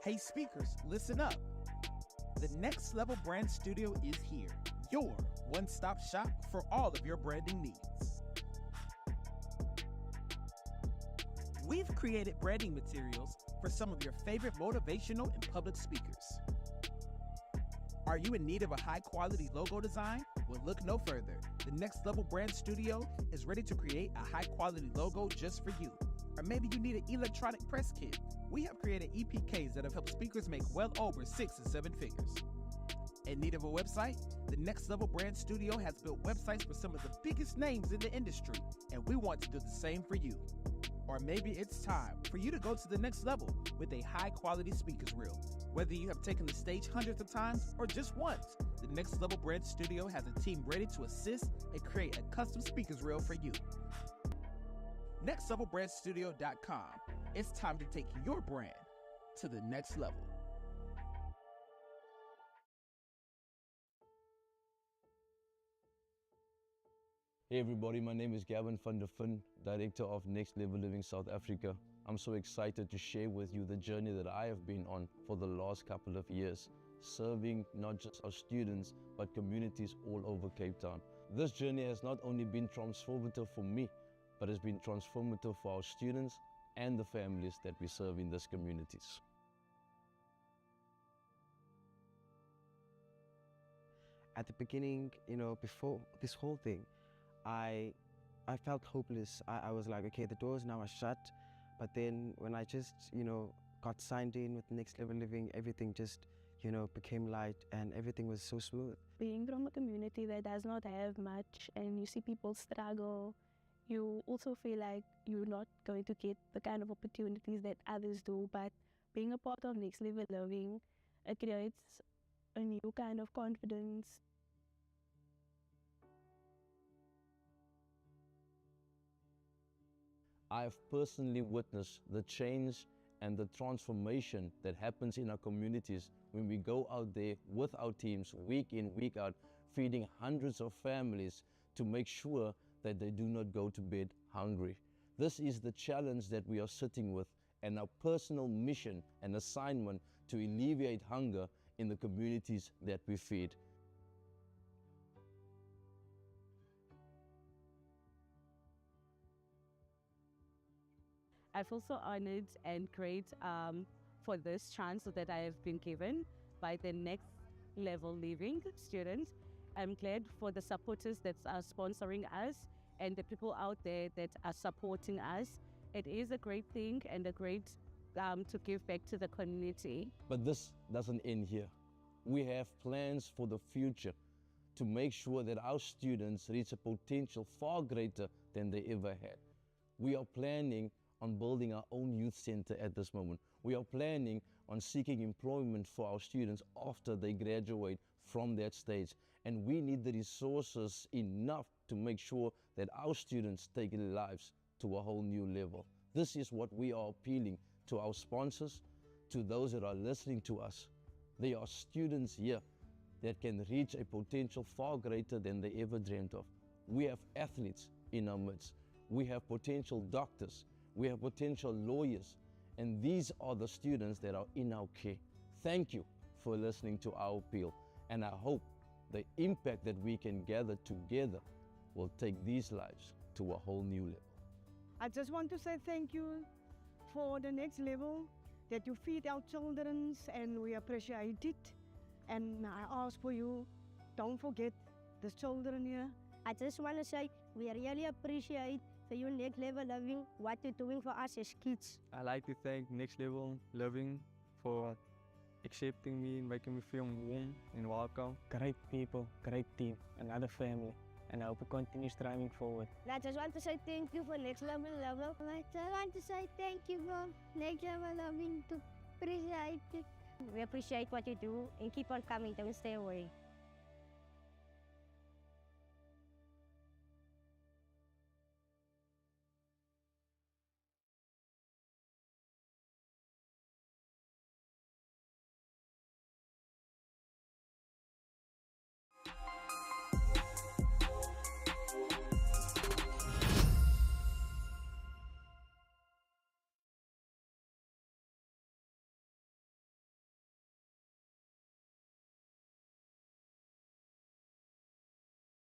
Hey speakers, listen up. The Next Level Brand Studio is here, your one-stop shop for all of your branding needs. We've created branding materials for some of your favorite motivational and public speakers. Are you in need of a high-quality logo design? Well, look no further. The Next Level Brand Studio is ready to create a high-quality logo just for you. Or maybe you need an electronic press kit. We have created EPKs that have helped speakers make well over 6 and 7 figures. In need of a website? The Next Level Brand Studio has built websites for some of the biggest names in the industry, and we want to do the same for you. Or maybe it's time for you to go to the next level with a high-quality speakers reel. Whether you have taken the stage hundreds of times or just once, the Next Level Brand Studio has a team ready to assist and create a custom speakers reel for you. NextLevelBrandStudio.com. It's time to take your brand to the next level. Hey everybody, my name is Gavin van der Fyn, Director of Next Level Living South Africa. I'm so excited to share with you the journey that I have been on for the last couple of years, serving not just our students, but communities all over Cape Town. This journey has not only been transformative for me, but has been transformative for our students and the families that we serve in these communities. At the beginning, before this whole thing, I felt hopeless. I was like, okay, the doors now are shut. But then when I just, got signed in with Next Level Living, everything just, became light and everything was so smooth. Being from a community that does not have much and you see people struggle, you also feel like you're not going to get the kind of opportunities that others do. But being a part of Next Level Living, it creates a new kind of confidence. I have personally witnessed the change and the transformation that happens in our communities when we go out there with our teams week in, week out, feeding hundreds of families to make sure that they do not go to bed hungry. This is the challenge that we are sitting with, and our personal mission and assignment to alleviate hunger in the communities that we feed. I feel so honored and great for this chance that I have been given by the Next Level Living students. I'm glad for the supporters that are sponsoring us and the people out there that are supporting us. It is a great thing and a great to give back to the community. But this doesn't end here. We have plans for the future to make sure that our students reach a potential far greater than they ever had. We are planning on building our own youth center at this moment. We are planning on seeking employment for our students after they graduate from that stage. And we need the resources enough to make sure that our students take their lives to a whole new level. This is what we are appealing to our sponsors, to those that are listening to us. There are students here that can reach a potential far greater than they ever dreamt of. We have athletes in our midst. We have potential doctors. We have potential lawyers, and these are the students that are in our care. Thank you for listening to our appeal, and I hope the impact that we can gather together will take these lives to a whole new level. I just want to say thank you for the Next Level, that you feed our children, and we appreciate it. And I ask for you, don't forget the children here. I just want to say we really appreciate for you Next Level Living, what you're doing for us as kids. I'd like to thank Next Level Living for accepting me, making me feel warm and welcome. Great people, great team, another family, and I hope we continue striving forward. I just want to say thank you for Next Level Living. I just want to say thank you for Next Level Living to appreciate it. We appreciate what you do and keep on coming, don't stay away.